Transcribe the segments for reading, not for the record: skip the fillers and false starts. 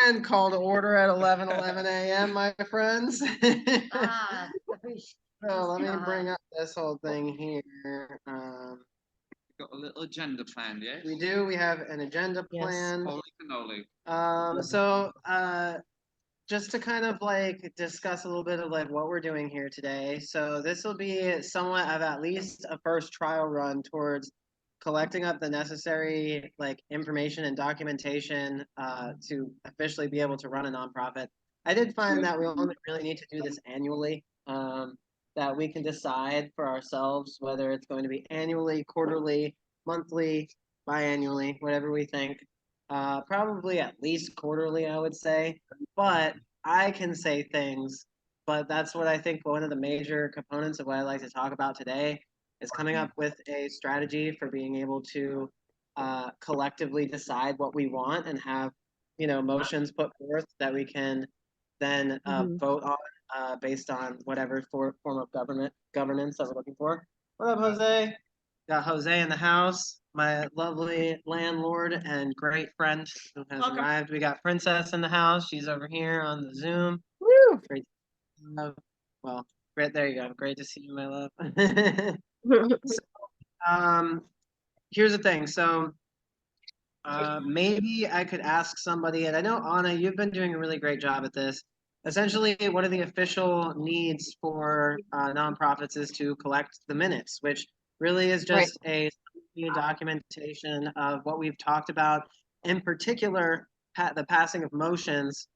And call to order at 11:11 a.m., my friends. Ah, So let me bring up this whole thing here. Got a little agenda planned, yes? We do. We have an agenda Yes. planned. Holy cannoli. So just to kind of like discuss a little bit of like what we're doing here today. So this will be somewhat of at least a first trial run towards collecting up the necessary like information and documentation to officially be able to run a nonprofit. I did find that we only really need to do this annually. That we can decide for ourselves whether it's going to be annually, quarterly, monthly, biannually, whatever we think. Probably at least quarterly, I would say. But I can say things, but that's what I think one of the major components of what I like to talk about today is coming up with a strategy for being able to collectively decide what we want and have, motions put forth that we can then vote on based on whatever form of governance that we're looking for. What up, Jose? Got Jose in the house, my lovely landlord and great friend who has arrived. We got Princess in the house. She's over here on the Zoom. Woo! Great. Well, great. There you go. Great to see you, my love. So, here's the thing. So, maybe I could ask somebody, and I know Anna, you've been doing a really great job at this. Essentially, one of the official needs for nonprofits is to collect the minutes, which really is just a documentation of what we've talked about, in particular, the passing of motions.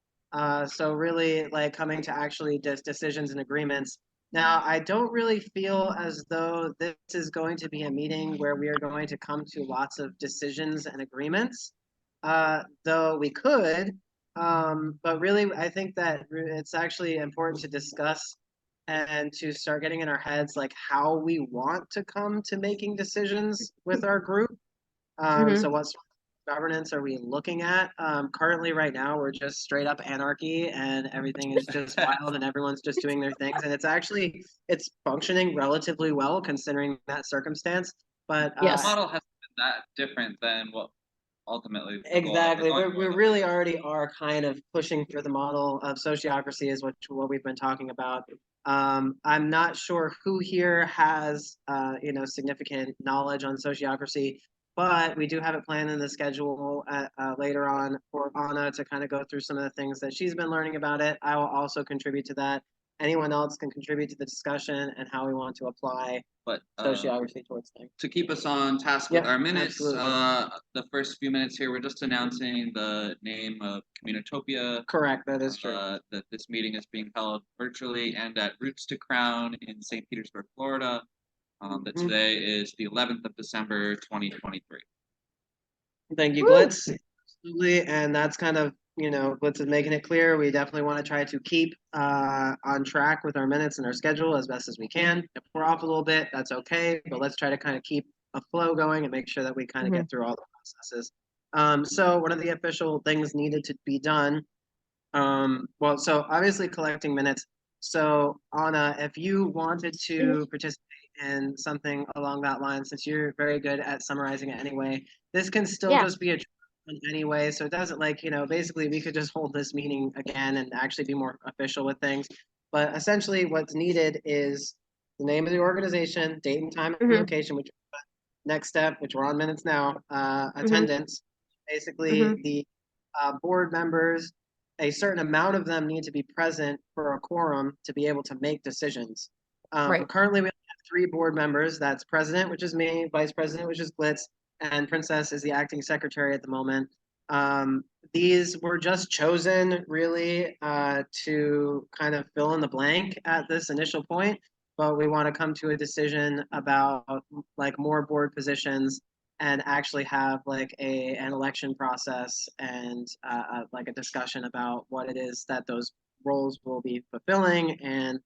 So really, like coming to actually decisions and agreements. Now, I don't really feel as though this is going to be a meeting where we are going to come to lots of decisions and agreements, though we could. But really, I think that it's actually important to discuss and to start getting in our heads like how we want to come to making decisions with our group. So what sort of governance are we looking at? Currently, right now, we're just straight up anarchy, and everything is just wild, and everyone's just doing their things, and it's functioning relatively well considering that circumstance. But The model hasn't been that different than what ultimately exactly we really already are kind of pushing for the model of sociocracy is what we've been talking about. I'm not sure who here has significant knowledge on sociocracy, but we do have it planned in the schedule later on for Anna to kind of go through some of the things that she's been learning about it. I will also contribute to that. Anyone else can contribute to the discussion and how we want to apply sociocracy towards things. To keep us on task with our minutes, the first few minutes here, we're just announcing the name of CommUnitopia. Correct, that is true. That this meeting is being held virtually and at Roots to Crown in St. Petersburg, Florida. That today is the 11th of December, 2023. Thank you, Glitz. Absolutely, and that's kind of, Glitz is making it clear. We definitely want to try to keep on track with our minutes and our schedule as best as we can. If we're off a little bit, that's okay, but let's try to kind of keep a flow going and make sure that we kind of get through all the processes. So one of the official things needed to be done, so obviously collecting minutes. So Anna, if you wanted to participate in something along that line, since you're very good at summarizing it anyway, this can still just be a anyway, so it doesn't basically we could just hold this meeting again and actually be more official with things. But essentially what's needed is the name of the organization, date and time and location, which next step, which we're on minutes now, attendance. Basically the board members, a certain amount of them need to be present for a quorum to be able to make decisions. Currently we have 3 board members. That's president, which is me, vice president, which is Glitz, and Princess is the acting secretary at the moment. These were just chosen really to kind of fill in the blank at this initial point, but we want to come to a decision about like more board positions and actually have like an election process and like a discussion about what it is that those roles will be fulfilling and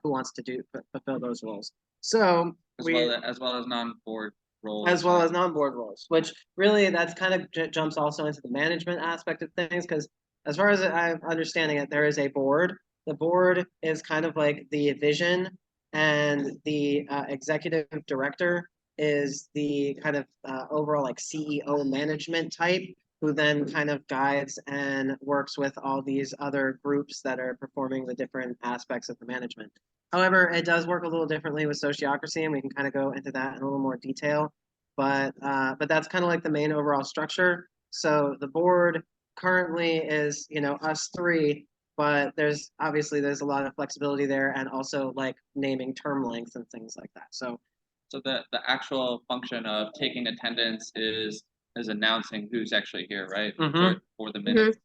who wants to fulfill those roles. So as well as non-board roles. As well as non-board roles, which really that's kind of jumps also into the management aspect of things, because as far as I'm understanding it, there is a board. The board is kind of like the vision, and the executive director is the kind of overall like CEO management type, who then kind of guides and works with all these other groups that are performing the different aspects of the management. However, it does work a little differently with sociocracy, and we can kind of go into that in a little more detail. But that's kind of like the main overall structure. So the board currently is, us three, but there's a lot of flexibility there, and also like naming term lengths and things like that. So the actual function of taking attendance is announcing who's actually here, right? For the minutes.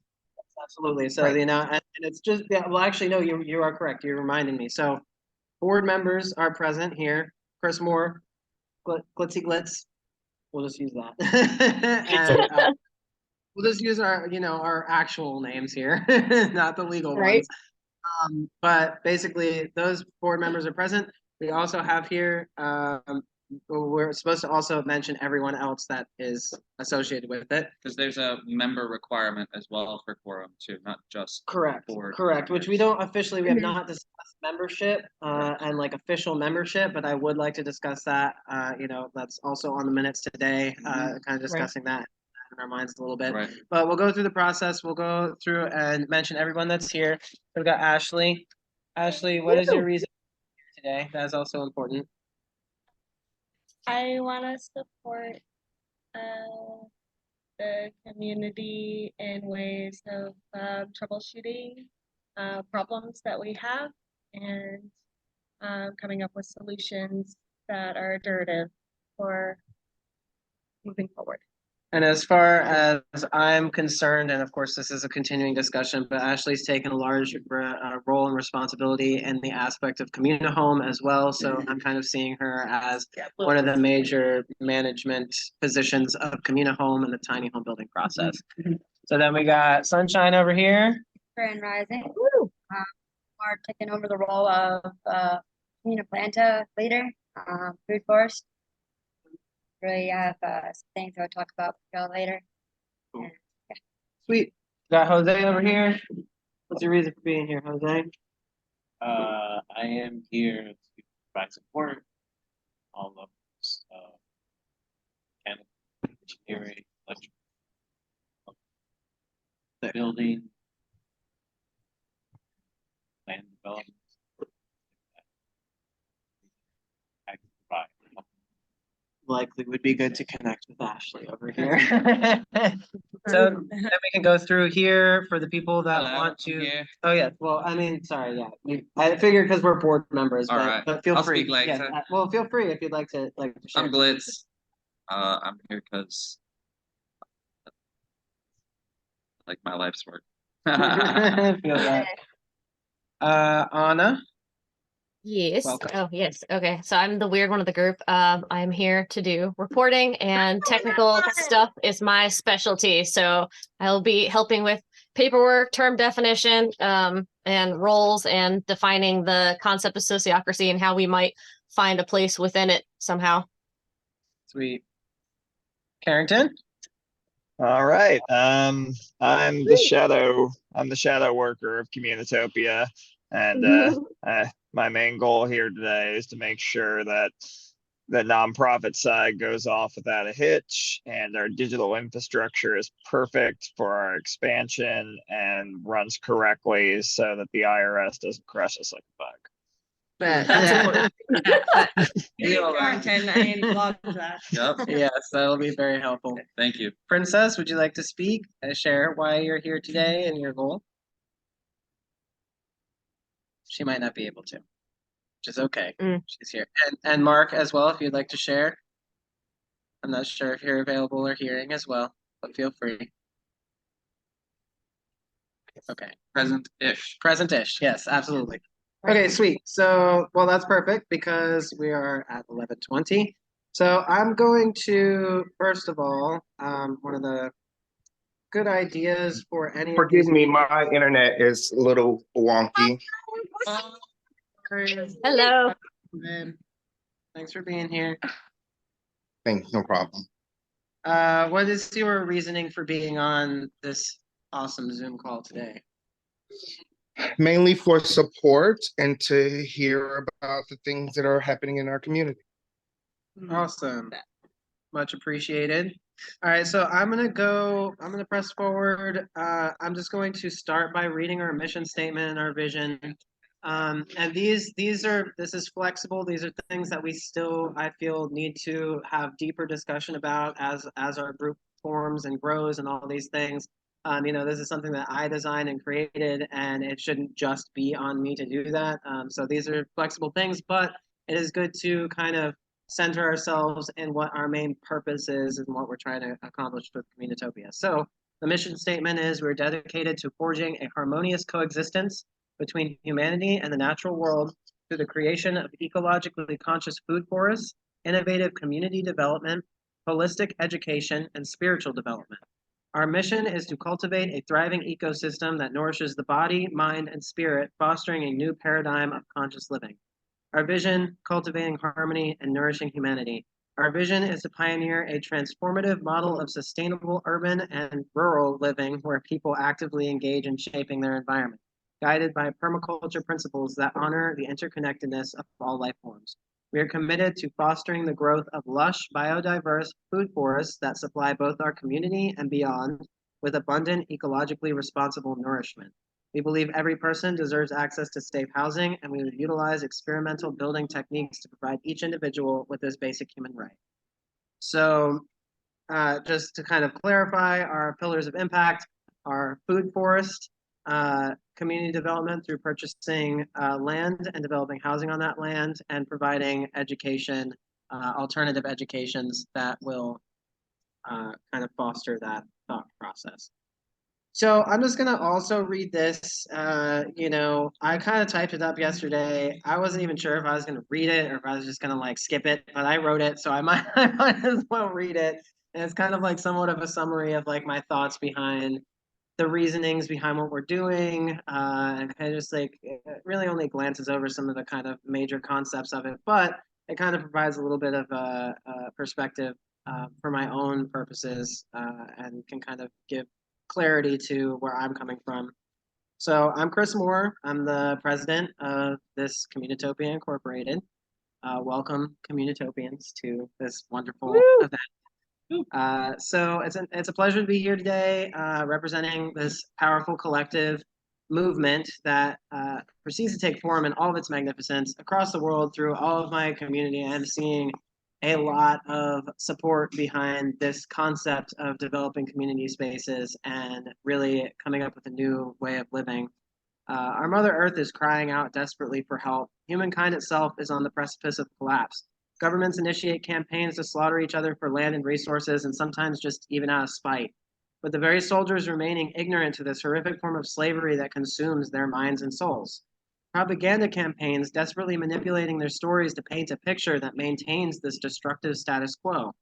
absolutely. So and it's just well, actually, no, you are correct. You're reminding me. So board members are present here. Chris Moore, Glitzy Glitz. We'll just use that. And we'll just use our actual names here, not the legal ones. But basically, those board members are present. We also have here, we're supposed to also mention everyone else that is associated with it. Because there's a member requirement as well for quorum too, not just correct, which we don't officially, we have not discussed membership and like official membership, but I would like to discuss that. That's also on the minutes today, kind of discussing that in our minds a little bit. But we'll go through the process. We'll go through and mention everyone that's here. We've got Ashley. Ashley, what is your reason today? That is also important. I want to support the community in ways of troubleshooting problems that we have, and coming up with solutions that are iterative for moving forward. And as far as I'm concerned, and of course this is a continuing discussion, but Ashley's taken a large role and responsibility in the aspect of CommUnitopia as well. So I'm kind of seeing her as one of the major management positions of CommUnitopia and the tiny home building process. So then we got Sunshine over here. Grand Rising. We're taking over the role of CommUnitopia leader, food forest. Really have some things I'll talk about with y'all later. Cool. Sweet. Got Jose over here. What's your reason for being here, Jose? I am here to provide support. All of mechanical engineering, electrical, building, land development. I can provide. Likely would be good to connect with Ashley over here. So then we can go through here for the people that want to. Oh yeah, well, I mean, sorry, yeah. I figured because we're board members, but feel free. Speak later. Yeah, well, feel free if you'd like to share. I'm Glitz. I'm here because like my life's work. Feel that. Anna. Yes. Welcome. Oh, yes. Okay. So I'm the weird one of the group. I'm here to do reporting, and technical stuff is my specialty. So I'll be helping with paperwork, term definition, and roles, and defining the concept of sociocracy and how we might find a place within it somehow. Sweet. Carrington. All right. I'm the shadow worker of CommUnitopia, and my main goal here today is to make sure that the nonprofit side goes off without a hitch, and our digital infrastructure is perfect for our expansion and runs correctly so that the IRS doesn't crush us like a bug. Yes, that'll be very helpful. Thank you. Princess, would you like to speak and share why you're here today and your goal? She might not be able to, which is okay. She's here. And Mark as well, if you'd like to share. I'm not sure if you're available or hearing as well, but feel free. Okay. Present-ish. Yes, absolutely. Okay, sweet. So, well, that's perfect because we are at 11:20. So I'm going to, first of all, one of the good ideas for any. Forgive me, my internet is a little wonky. Hello. Thanks for being here. Thanks, no problem. What is your reasoning for being on this awesome Zoom call today? Mainly for support and to hear about the things that are happening in our community. Awesome. Much appreciated. All right, so I'm gonna press forward. I'm just going to start by reading our mission statement and our vision. And this is flexible. These are things that we still, I feel, need to have deeper discussion about as our group forms and grows and all these things. This is something that I designed and created, and it shouldn't just be on me to do that. So these are flexible things, but it is good to kind of center ourselves in what our main purpose is and what we're trying to accomplish with Communitopia. So the mission statement is we're dedicated to forging a harmonious coexistence between humanity and the natural world through the creation of ecologically conscious food forests, innovative community development, holistic education, and spiritual development. Our mission is to cultivate a thriving ecosystem that nourishes the body, mind, and spirit, fostering a new paradigm of conscious living. Our vision, cultivating harmony and nourishing humanity. Our vision is to pioneer a transformative model of sustainable urban and rural living where people actively engage in shaping their environment, guided by permaculture principles that honor the interconnectedness of all life forms. We are committed to fostering the growth of lush, biodiverse food forests that supply both our community and beyond with abundant, ecologically responsible nourishment. We believe every person deserves access to safe housing, and we would utilize experimental building techniques to provide each individual with this basic human right. So, just to kind of clarify, our pillars of impact are food forest, community development through purchasing land and developing housing on that land, and providing education, alternative educations that will kind of foster that thought process. So I'm just gonna also read this. I kind of typed it up yesterday. I wasn't even sure if I was gonna read it or if I was just gonna like skip it, but I wrote it, so I might as well read it. And it's kind of like somewhat of a summary of like my thoughts behind the reasonings behind what we're doing, and kind of just like it really only glances over some of the kind of major concepts of it, but it kind of provides a little bit of a perspective for my own purposes, and can kind of give clarity to where I'm coming from. So I'm Chris Moore. I'm the president of this Communitopia Incorporated. Welcome, Communitopians, to this wonderful event. So it's a pleasure to be here today, representing this powerful collective movement that proceeds to take form in all of its magnificence across the world through all of my community. I'm seeing a lot of support behind this concept of developing community spaces and really coming up with a new way of living. Our Mother Earth is crying out desperately for help. Humankind itself is on the precipice of collapse. Governments initiate campaigns to slaughter each other for land and resources, and sometimes just even out of spite. But the very soldiers remaining ignorant to this horrific form of slavery that consumes their minds and souls. Propaganda campaigns desperately manipulating their stories to paint a picture that maintains this destructive status quo.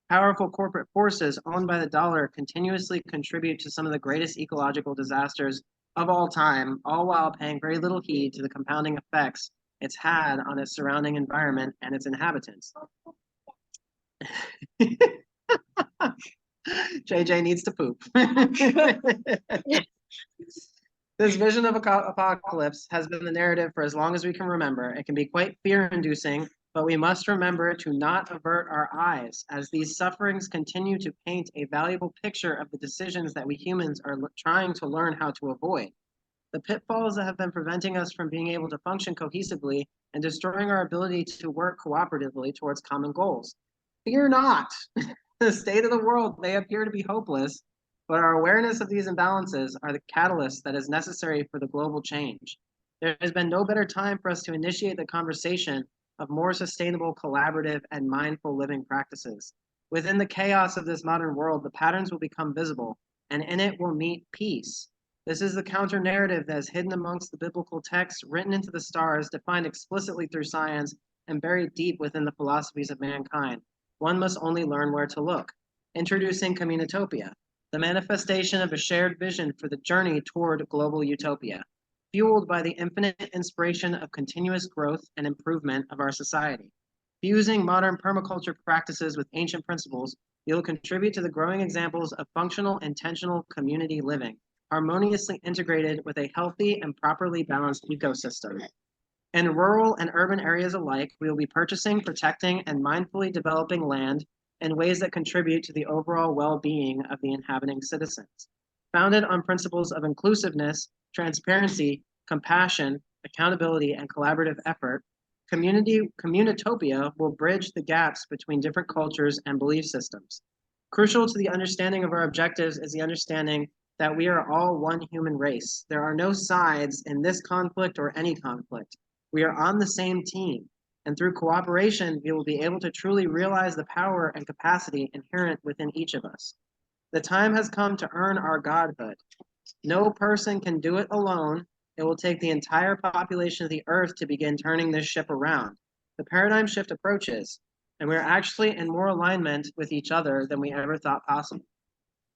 Powerful corporate forces owned by the dollar continuously contribute to some of the greatest ecological disasters of all time, all while paying very little heed to the compounding effects it's had on its surrounding environment and its inhabitants. JJ needs to poop. This vision of apocalypse has been the narrative for as long as we can remember. It can be quite fear-inducing, but we must remember to not avert our eyes as these sufferings continue to paint a valuable picture of the decisions that we humans are trying to learn how to avoid. The pitfalls that have been preventing us from being able to function cohesively and destroying our ability to work cooperatively towards common goals. Fear not. The state of the world may appear to be hopeless, but our awareness of these imbalances are the catalyst that is necessary for the global change. There has been no better time for us to initiate the conversation of more sustainable, collaborative, and mindful living practices. Within the chaos of this modern world, the patterns will become visible, and in it will meet peace. This is the counter narrative that is hidden amongst the biblical texts, written into the stars, defined explicitly through science, and buried deep within the philosophies of mankind. One must only learn where to look. Introducing Communitopia, the manifestation of a shared vision for the journey toward global utopia, fueled by the infinite inspiration of continuous growth and improvement of our society. Fusing modern permaculture practices with ancient principles, it will contribute to the growing examples of functional, intentional community living, harmoniously integrated with a healthy and properly balanced ecosystem. In rural and urban areas alike, we will be purchasing, protecting, and mindfully developing land in ways that contribute to the overall well-being of the inhabiting citizens. Founded on principles of inclusiveness, transparency, compassion, accountability, and collaborative effort, CommUnitopia will bridge the gaps between different cultures and belief systems. Crucial to the understanding of our objectives is the understanding that we are all one human race. There are no sides in this conflict or any conflict. We are on the same team, and through cooperation, we will be able to truly realize the power and capacity inherent within each of us. The time has come to earn our godhood. No person can do it alone. It will take the entire population of the earth to begin turning this ship around. The paradigm shift approaches, and we are actually in more alignment with each other than we ever thought possible.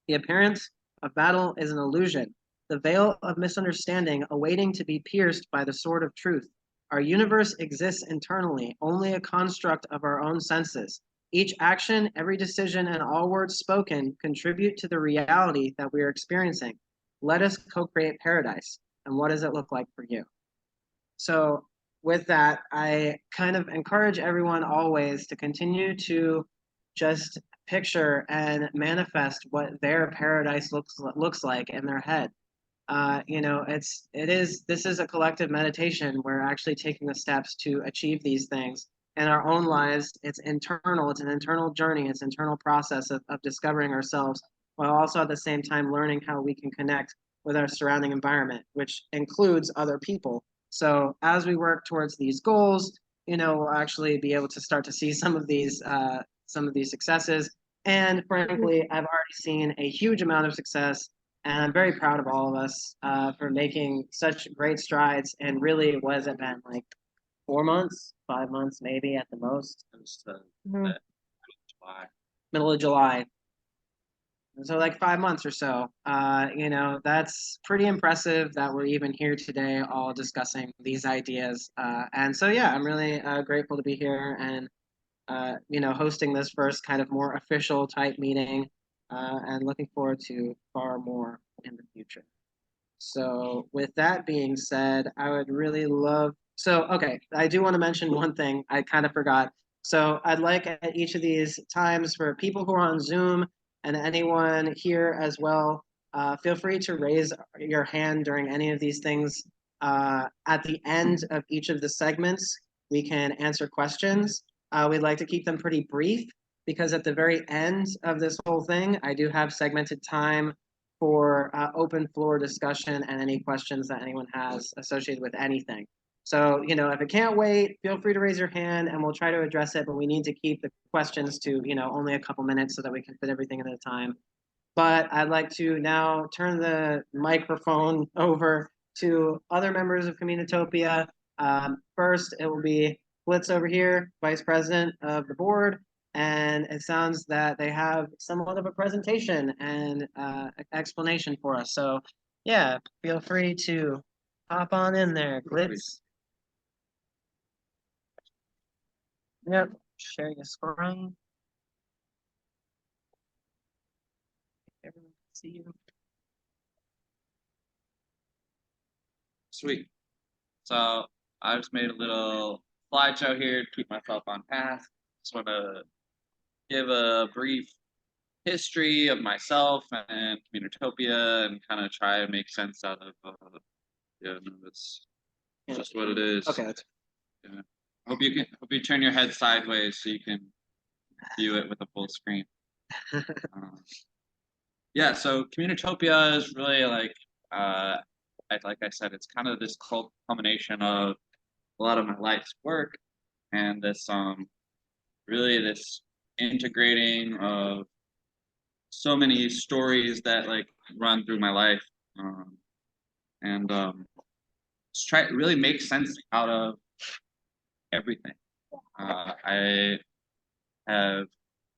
The appearance of battle is an illusion, the veil of misunderstanding awaiting to be pierced by the sword of truth. Our universe exists internally, only a construct of our own senses. Each action, every decision, and all words spoken contribute to the reality that we are experiencing. Let us co-create paradise. And what does it look like for you? So with that, I kind of encourage everyone always to continue to just picture and manifest what their paradise looks like in their head. This is a collective meditation. We're actually taking the steps to achieve these things in our own lives. It's internal. It's an internal journey. It's an internal process of discovering ourselves, while also at the same time learning how we can connect with our surrounding environment, which includes other people. So as we work towards these goals, we'll actually be able to start to see some of these successes. And frankly, I've already seen a huge amount of success, and I'm very proud of all of us for making such great strides. And really, what has it been, like 4 months, 5 months, maybe at the most? It was the July. Middle of July. So like 5 months or so. That's pretty impressive that we're even here today, all discussing these ideas. And so, yeah, I'm really grateful to be here and hosting this first kind of more official type meeting, and looking forward to far more in the future. So with that being said, I would really love, okay, I do want to mention one thing I kind of forgot. So I'd like at each of these times for people who are on Zoom and anyone here as well, feel free to raise your hand during any of these things. At the end of each of the segments, we can answer questions. We'd like to keep them pretty brief because at the very end of this whole thing, I do have segmented time for open floor discussion and any questions that anyone has associated with anything. So, if it can't wait, feel free to raise your hand and we'll try to address it, but we need to keep the questions to, only a couple minutes so that we can fit everything in at a time. But I'd like to now turn the microphone over to other members of CommUnitopia. First, it will be Blitz over here, Vice President of the board, and it sounds that they have somewhat of a presentation and explanation for us. So, yeah, feel free to hop on in there, Blitz. Yep, share your screen. Everyone can see you. Sweet. So I just made a little slideshow here to keep myself on task. Just want to give a brief history of myself and CommUnitopia and kind of try to make sense out of it's just what it is. Okay. Yeah. Hope you turn your head sideways so you can view it with a full screen. Yeah, so CommUnitopia is really like I said, it's kind of this culmination of a lot of my life's work and this really this integrating of so many stories that like run through my life, and just try to really make sense out of everything. I have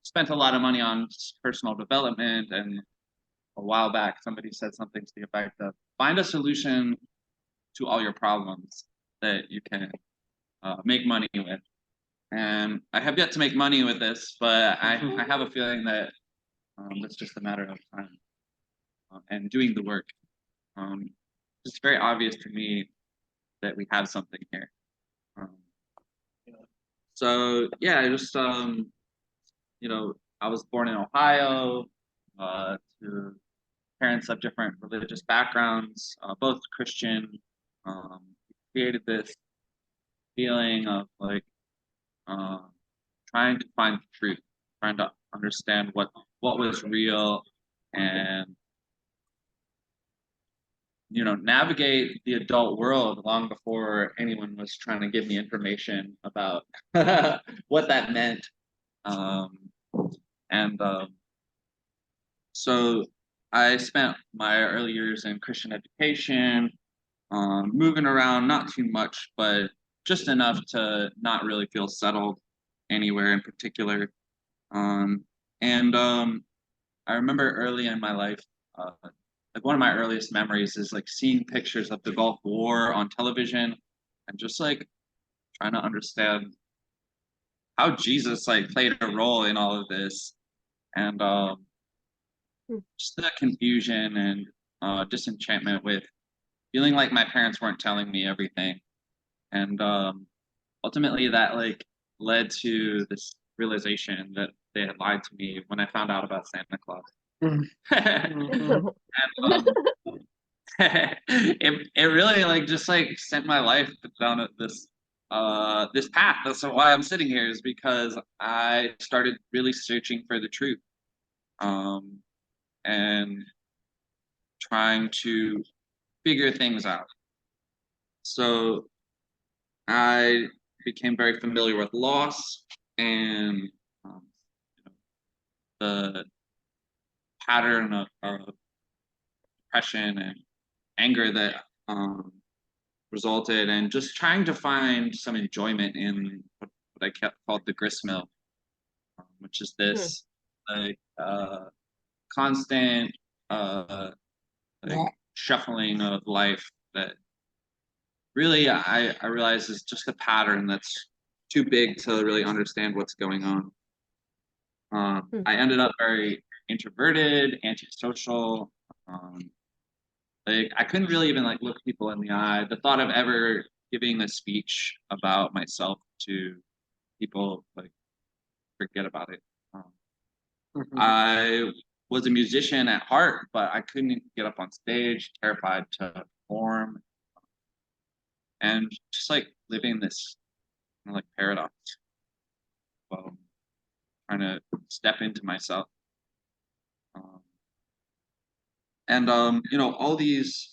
spent a lot of money on personal development, and a while back somebody said something to the effect of find a solution to all your problems that you can make money with. And I have yet to make money with this, but I have a feeling that it's just a matter of time and doing the work. It's very obvious to me that we have something here. So yeah, just I was born in Ohio to parents of different religious backgrounds, both Christian. Created this feeling of like trying to find the truth, trying to understand what was real, and navigate the adult world long before anyone was trying to give me information about what that meant. And so I spent my early years in Christian education, moving around, not too much, but just enough to not really feel settled anywhere in particular. And I remember early in my life, like one of my earliest memories is like seeing pictures of the Gulf War on television and just like trying to understand how Jesus like played a role in all of this, and just the confusion and disenchantment with feeling like my parents weren't telling me everything, and ultimately that like led to this realization that they had lied to me when I found out about Santa Claus. Mhm. It really like just like sent my life down this path. That's why I'm sitting here, is because I started really searching for the truth, and trying to figure things out. So I became very familiar with loss and um, the pattern of depression and anger that resulted, and just trying to find some enjoyment in what I kept called the gristmill, which is this like constant like shuffling of life that really I realize is just a pattern that's too big to really understand what's going on. I ended up very introverted, antisocial. Like I couldn't really even like look people in the eye. The thought of ever giving a speech about myself to people, like, forget about it. Mhm. I was a musician at heart, but I couldn't get up on stage, terrified to perform, and just like living this like paradox, trying to step into myself. And um, all these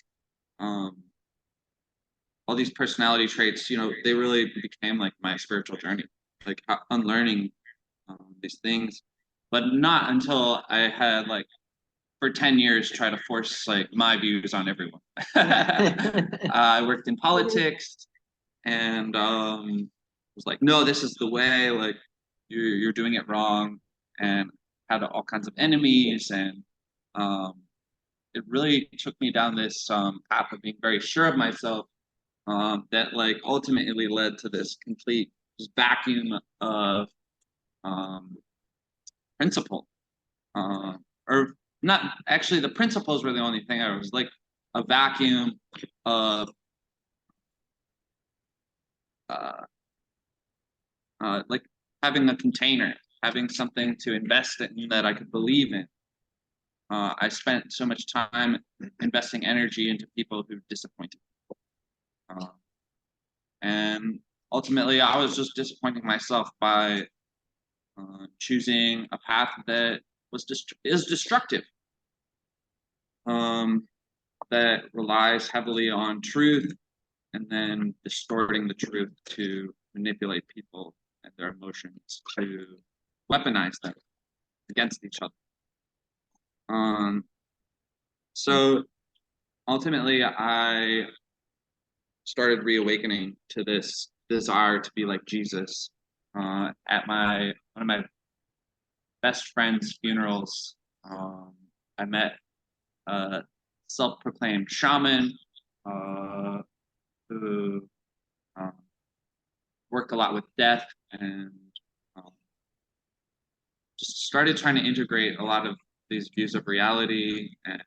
personality traits, they really became like my spiritual journey, like unlearning these things, but not until I had like for 10 years try to force like my views on everyone. I worked in politics and was like, no, this is the way, like you're doing it wrong, and had all kinds of enemies, and it really took me down this path of being very sure of myself, that like ultimately led to this complete vacuum of principle, or not actually. The principles were the only thing. I was like a vacuum of like having a container, having something to invest in that I could believe in. I spent so much time investing energy into people who disappointed me. And ultimately, I was just disappointing myself by choosing a path that is destructive, that relies heavily on truth and then distorting the truth to manipulate people and their emotions, to weaponize them against each other. So ultimately, I started reawakening to this desire to be like Jesus. At one of my best friend's funerals, I met a self-proclaimed shaman who worked a lot with death, and um, just started trying to integrate a lot of these views of reality, and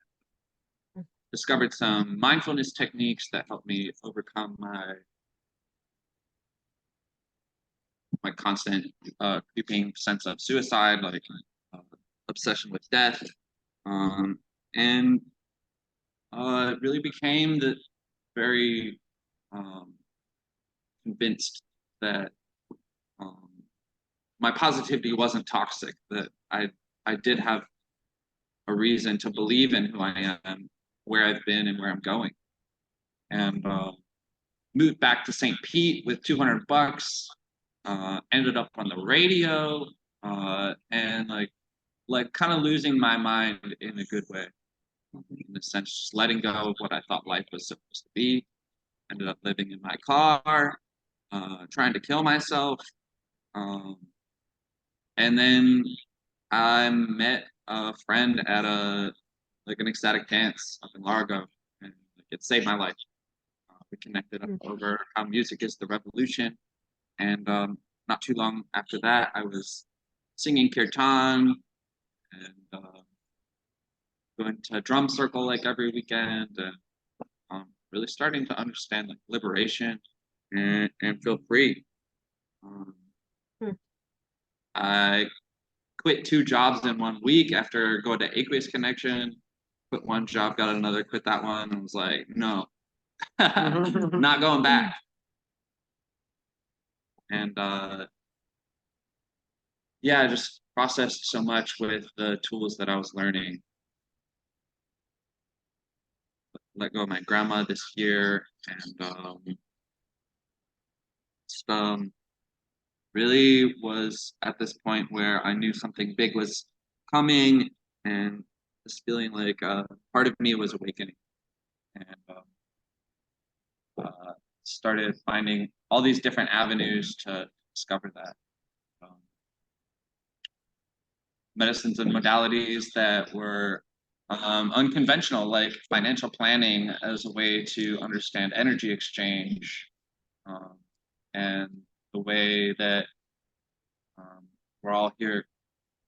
discovered some mindfulness techniques that helped me overcome my constant creeping sense of suicide, like obsession with death, and it really became very convinced that my positivity wasn't toxic, that I did have a reason to believe in who I am, where I've been, and where I'm going. And moved back to St. Pete with $200, ended up on the radio, and like kind of losing my mind in a good way, in the sense just letting go of what I thought life was supposed to be. Ended up living in my car, trying to kill myself. And then I met a friend at an ecstatic dance up in Largo, and it saved my life. We connected up over how music is the revolution, and not too long after that, I was singing kirtan and going to drum circle like every weekend, and really starting to understand like liberation and feel free. I quit 2 jobs in 1 week after going to Aqueous Connection. Quit one job, got another, quit that one, and was like, no, not going back. And yeah, I just processed so much with the tools that I was learning. Let go of my grandma this year, and just, really was at this point where I knew something big was coming, and this feeling like part of me was awakening, and started finding all these different avenues to discover that. Medicines and modalities that were unconventional, like financial planning as a way to understand energy exchange, and the way that we're all here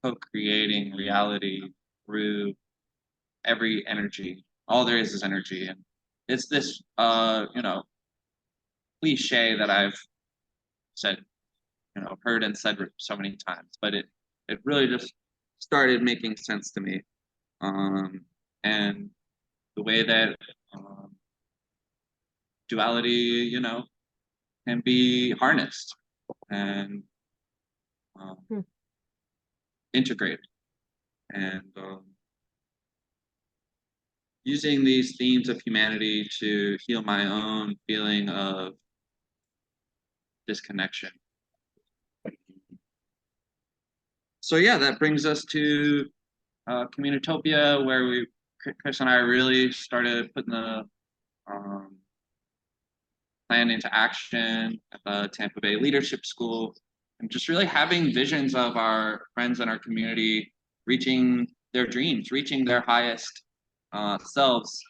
co-creating reality through every energy. All there is energy, and it's this cliche that I've said, heard and said so many times, but it really just started making sense to me, and the way that duality, can be harnessed and integrated, and using these themes of humanity to heal my own feeling of disconnection. So yeah, that brings us to CommUnitopia, where Chris and I really started putting the plan into action at the Tampa Bay Leadership School, and just really having visions of our friends in our community reaching their dreams, reaching their highest selves,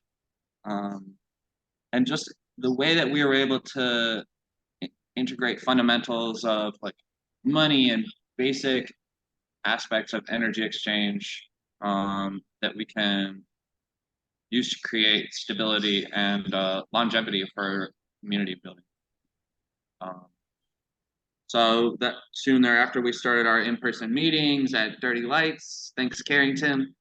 and just the way that we were able to integrate fundamentals of like money and basic aspects of energy exchange that we can use to create stability and longevity for community building. So that soon thereafter, we started our in-person meetings at Dirty Lights. Thanks, Carrington.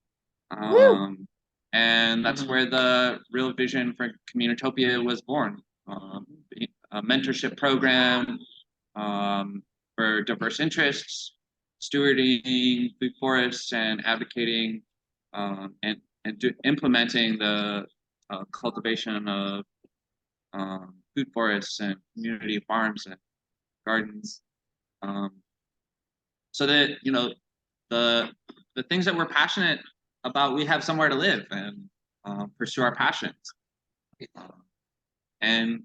And that's where the real vision for CommUnitopia was born. A mentorship program for diverse interests, stewarding food forests, and advocating and implementing the cultivation of food forests and community farms and gardens, so that the things that we're passionate about, we have somewhere to live and pursue our passions, and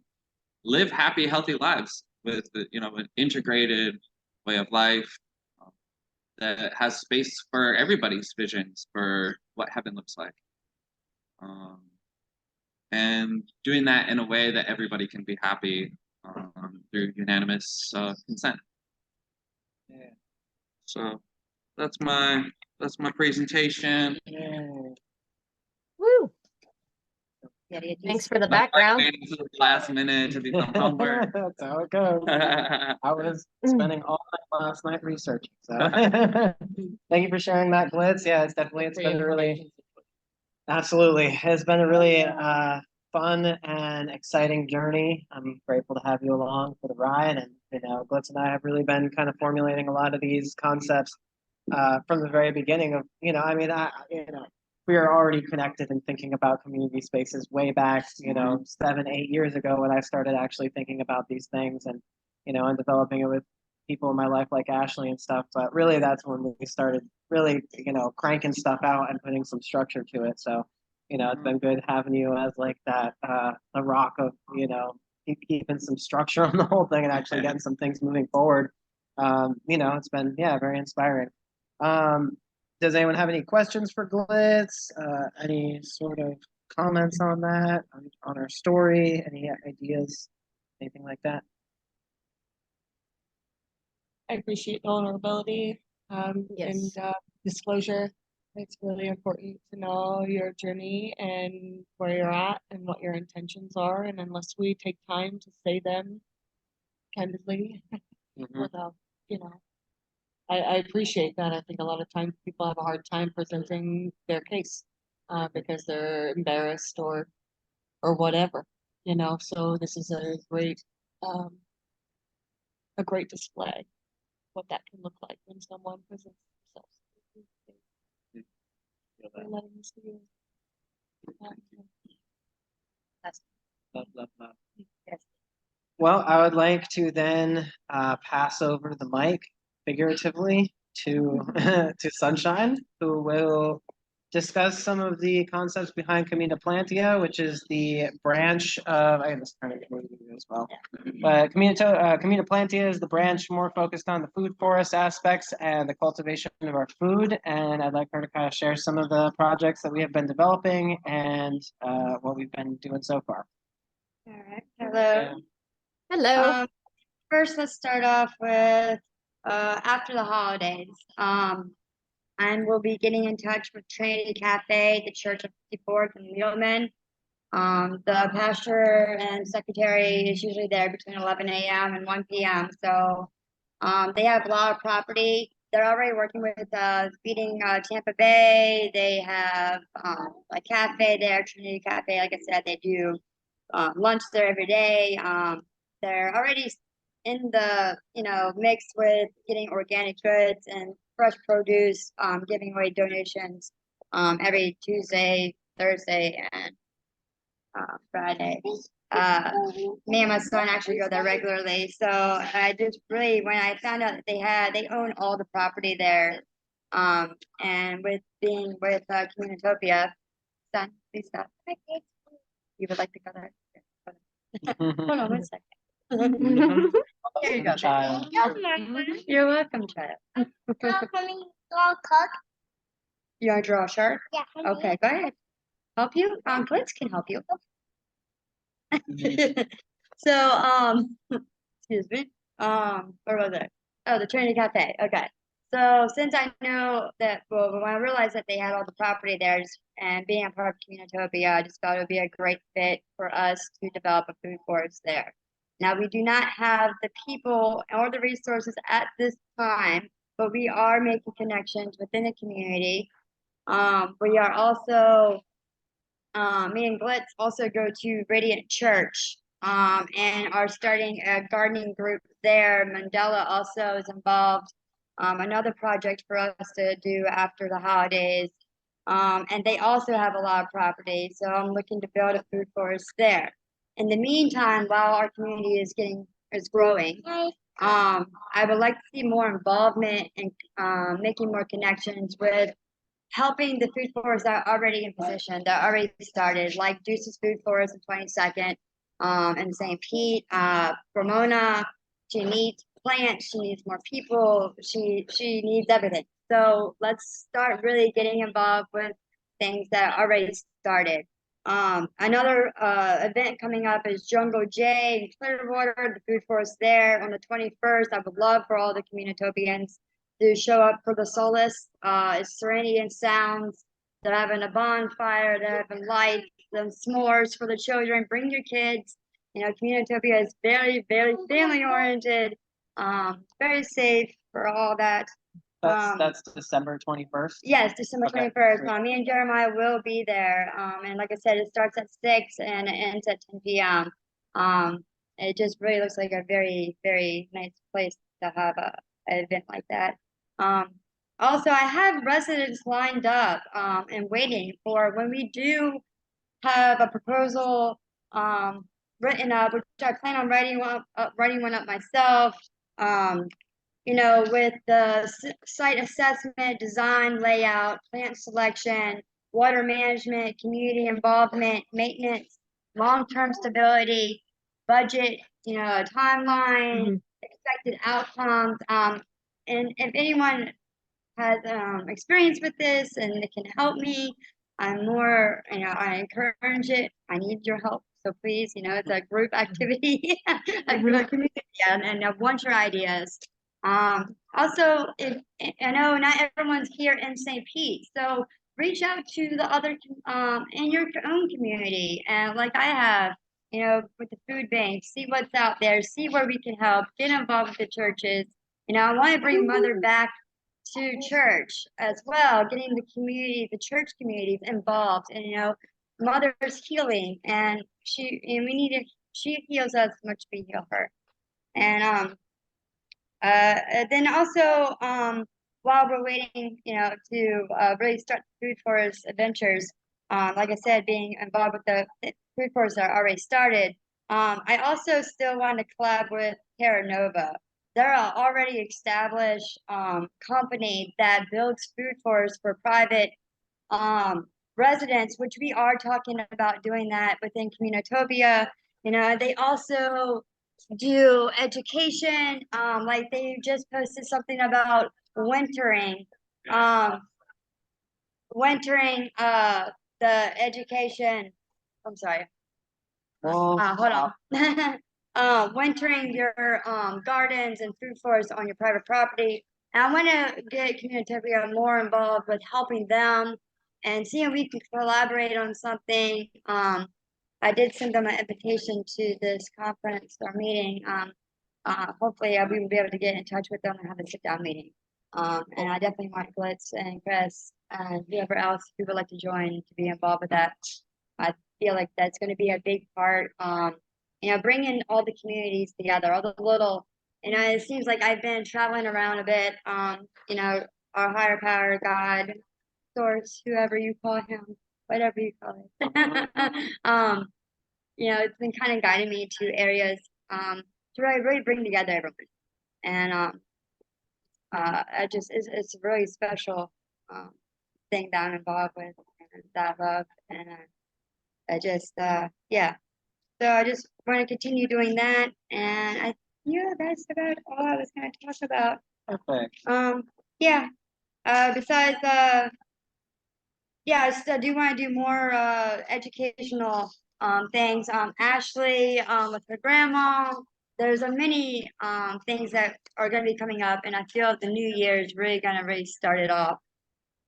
live happy, healthy lives with an integrated way of life that has space for everybody's visions for what heaven looks like, and doing that in a way that everybody can be happy through unanimous consent. Yeah. So that's my presentation. Woo! Yada, yada, Thanks yada. for the Not like background. waiting to the last minute to do some homework. That's how it goes. I was spending all night last night researching. So thank you for sharing that, Glitz. Yeah, it's been really absolutely. It's been a really fun and exciting journey. I'm grateful to have you along for the ride, and Glitz and I have really been kind of formulating a lot of these concepts from the very beginning of we are already connected and thinking about community spaces way back 7-8 years ago when I started actually thinking about these things and developing it with people in my life like Ashley and stuff. But really that's when we started really cranking stuff out and putting some structure to it. So it's been good having you as like that the rock of keeping some structure on the whole thing and actually getting some things moving forward. It's been very inspiring. Does anyone have any questions for Glitz? Any sort of comments on that, on our story? Any ideas? Anything like that? I appreciate vulnerability Yes. and disclosure. It's really important to know your journey and where you're at and what your intentions are. And unless we take time to say them candidly, without, I appreciate that. I think a lot of times people have a hard time presenting their case because they're embarrassed or whatever, So this is a great display what that can look like when someone presents themselves. They're letting us do it. Yes. Well, I would like to then pass over the mic figuratively to to Sunshine, who will discuss some of the concepts behind CommUnitopia, which is the branch of I guess kind of as well. But CommUnitopia is the branch more focused on the food forest aspects and the cultivation of our food. And I'd like her to kind of share some of the projects that we have been developing and what we've been doing so far. All right. Hello. Hello. First, let's start off with after the holidays. And we'll be getting in touch with Trinity Cafe, the Church of 54th and Middleman. The pastor and secretary is usually there between 11 a.m. and 1 p.m. So they have a lot of property. They're already working with feeding Tampa Bay. They have a cafe there, Trinity Cafe. Like I said, they do lunch there every day. They're already in the mix with getting organic goods and fresh produce, giving away donations every Tuesday, Thursday, and Friday. Me and my son actually go there regularly. So I just really, when I found out that they own all the property there, and with being with CommUnitopia, son, please stop. You would like to go there? Hold on one second. Here you go. Child. You're welcome, child. You want to draw a shark? Yeah. Okay, go ahead. Help you? Glitz can help you. So, excuse me. Where was it? Oh, the Trinity Cafe. Okay. So since I know that, well, when I realized that they had all the property there and being a part of CommUnitopia, I just thought it would be a great fit for us to develop a food forest there. Now, we do not have the people or the resources at this time, but we are making connections within the community. We are also, me and Glitz also go to Radiant Church and are starting a gardening group there. Mandela also is involved. Another project for us to do after the holidays. And they also have a lot of property. So I'm looking to build a food forest there. In the meantime, while our community is growing, I would like to see more involvement and making more connections with helping the food forests that are already in position, that already started, like Juice's Food Forest in 22nd, and St. Pete, Ramona. She needs plants, she needs more people, she needs everything. So let's start really getting involved with things that already started. Another event coming up is Jungle J in Clearwater, the food forest there on the 21st. I would love for all the CommUnitopians to show up for the solace. It's Serenity and Sounds. They're having a bonfire, they're having lights, some s'mores for the children. Bring your kids. You know, Communitopia is very, very family oriented, very safe for all that. That's December 21st. Yes, December Okay. 21st. Me and Jeremiah will be there. And like I said, it starts at 6 and it ends at 10 p.m. It just really looks like a very, very nice place to have an event like that. Also, I have residents lined up and waiting for when we do have a proposal written up, which I plan on writing one up myself. You know, with the site assessment, design, layout, plant selection, water management, community involvement, maintenance, long-term stability, budget, you know, timeline, expected outcomes. And if anyone has experience with this and it can help me, I'm more, you know, I encourage it. I need your help. So please, you know, it's a group activity, a group community, and I want your ideas. Also, if I know not everyone's here in St. Pete, so reach out to the other in your own community, and like I have, you know, with the food bank, see what's out there, see where we can help, get involved with the churches. You know, I want to bring Mother back to church as well, getting the community, the church communities involved, and you know, Mother's healing, and we need to. She heals us much we heal her, and then also, while we're waiting, you know, to really start the Food Forest adventures, like I said, being involved with the Food Forest that already started, I also still want to collab with Terra Nova. They're an already established company that builds food forests for private residents, which we are talking about doing that within Communitopia. You know, they also do education. Like they just posted something about wintering. Wintering the education. I'm sorry. Well, Hold on. Wintering your gardens and food forests on your private property. And I want to get Communitopia more involved with helping them and see if we can collaborate on something. I did send them an invitation to this conference or meeting. Hopefully we will be able to get in touch with them and have a sit-down meeting. And I definitely want Glitz and Chris and whoever else who would like to join to be involved with that. I feel like that's going to be a big part. You know, bringing all the communities together, all the little, you know, it seems like I've been traveling around a bit. You know, our higher power, God, source, whoever you call him, whatever you call it. You know, it's been kind of guiding me to areas to really bring together everyone. And I just it's a really special thing that I'm involved with and that I love, and I just yeah. So I just want to continue doing that, and that's about all I was going to talk about. perfect. Yeah. Besides yeah, I do want to do more educational things. Ashley with her grandma. There's a many things that are going to be coming up, and I feel the new year is really going to really start it off.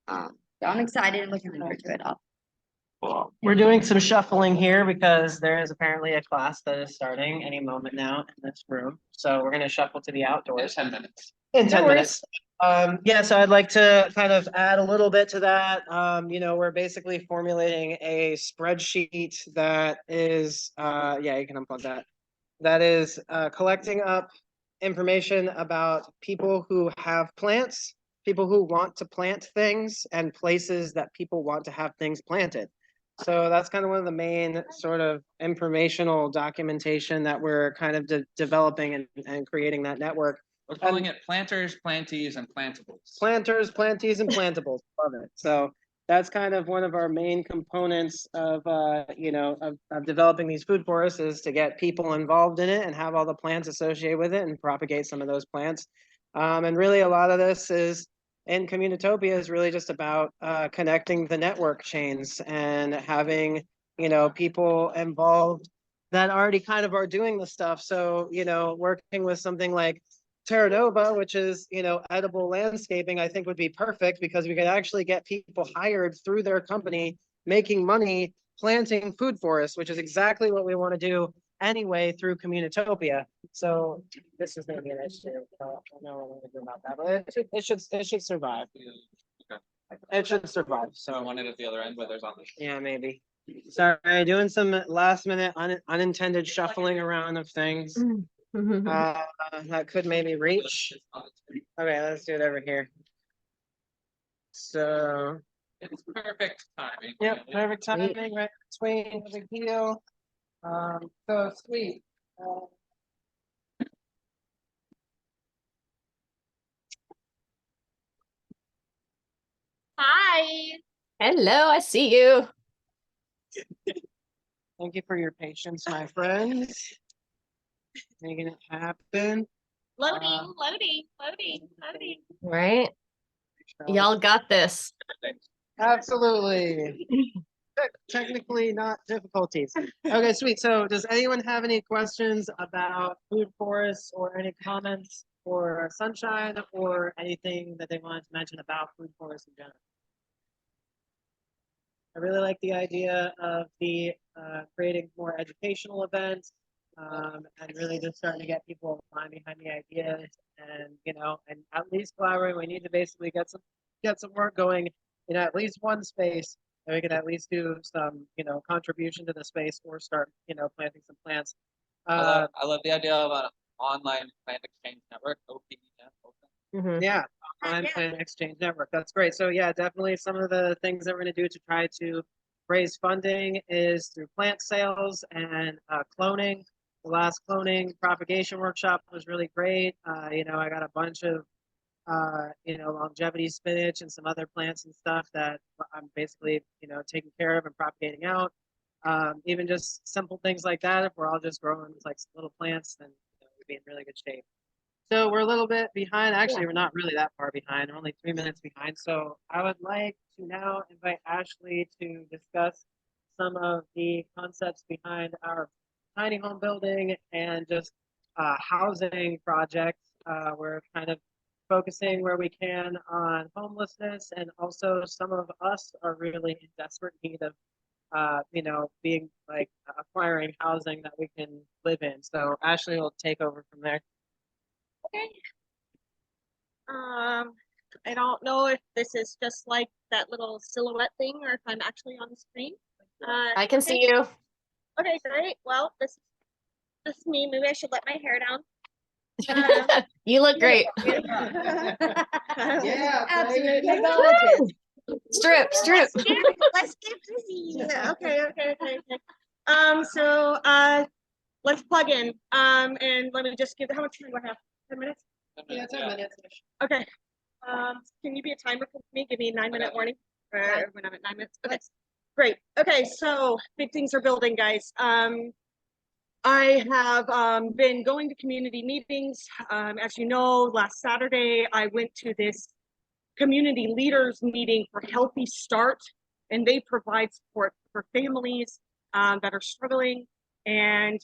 So I'm excited and looking forward to it all. Well, we're doing some shuffling here because there is apparently a class that is starting any moment now in this room. So we're going to shuffle to the outdoors. 10 minutes. In 10 No worries. minutes. Yeah, so I'd like to kind of add a little bit to that. You know, we're basically formulating a spreadsheet that is, yeah, you can unplug that. That is collecting up information about people who have plants, people who want to plant things, and places that people want to have things planted. So that's kind of one of the main sort of informational documentation that we're kind of developing and creating that network. We're calling it planters, plantees, and plantables. Planters, plantees, and plantables. Love it. So that's kind of one of our main components of you know, of developing these food forests, is to get people involved in it and have all the plants associated with it and propagate some of those plants. And really a lot of this is in Communitopia is really just about connecting the network chains and having, you know, people involved that already kind of are doing the stuff. So, you know, working with something like Terra Nova, which is, edible landscaping, I think would be perfect because we could actually get people hired through their company, making money planting food forests, which is exactly what we want to do anyway through CommUnitopia. So this is going to be an issue. I don't know what we're going to do about that, but it should survive. It should survive. So So I want it at the other end where there's on the. yeah, maybe. Sorry, doing some last minute unintended shuffling around of things. That could maybe reach. Okay, let's do it over here. So, It's perfect timing. yep, perfect Sweet. timing, right between the deal. So sweet. Hi. Hello, I see you. Thank you for your patience, my friends. Making it happen. Loading, loading. Right? Y'all got this. Absolutely. Technically not difficulties. Okay, sweet. So does anyone have any questions about food forests or any comments for Sunshine or anything that they wanted to mention about food forests in general? I really like the idea of the creating more educational events and really just starting to get people aligned behind the ideas and and at least collaborate. We need to basically get some work going in at least one space, and we can at least do some contribution to the space or start planting some plants. I love the idea of an online plant exchange network, OPEN. Yeah, online plant exchange network. That's great. So yeah, definitely some of the things that we're going to do to try to raise funding is through plant sales and cloning. The last cloning propagation workshop was really great. I got a bunch of longevity spinach and some other plants and stuff that I'm basically taking care of and propagating out. Even just simple things like that. If we're all just growing like little plants, then we'd be in really good shape. So we're a little bit behind. Actually, we're not really that far behind. We're only 3 minutes behind. So I would like to now invite Ashley to discuss some of the concepts behind our tiny home building and just housing projects. We're kind of focusing where we can on homelessness, and also some of us are really in desperate need of being like acquiring housing that we can live in. So Ashley will take over from there. Okay. I don't know if this is just like that little silhouette thing or if I'm actually on the screen. I can see you. Okay, great. Well, this is me. Maybe I should let my hair down. You look great. Yeah, Absolutely gorgeous. Strip. Let's get busy. Okay. So let's plug in. And let me just give how much time do I have? 10 minutes? Yeah, 10 minutes. Okay. Can you be a timer for me? Give me a 9-minute warning. When I'm at 9 minutes. Okay. Great. Okay, so big things are building, guys. I have been going to community meetings. As you know, last Saturday I went to this community leaders meeting for Healthy Start, and they provide support for families that are struggling. And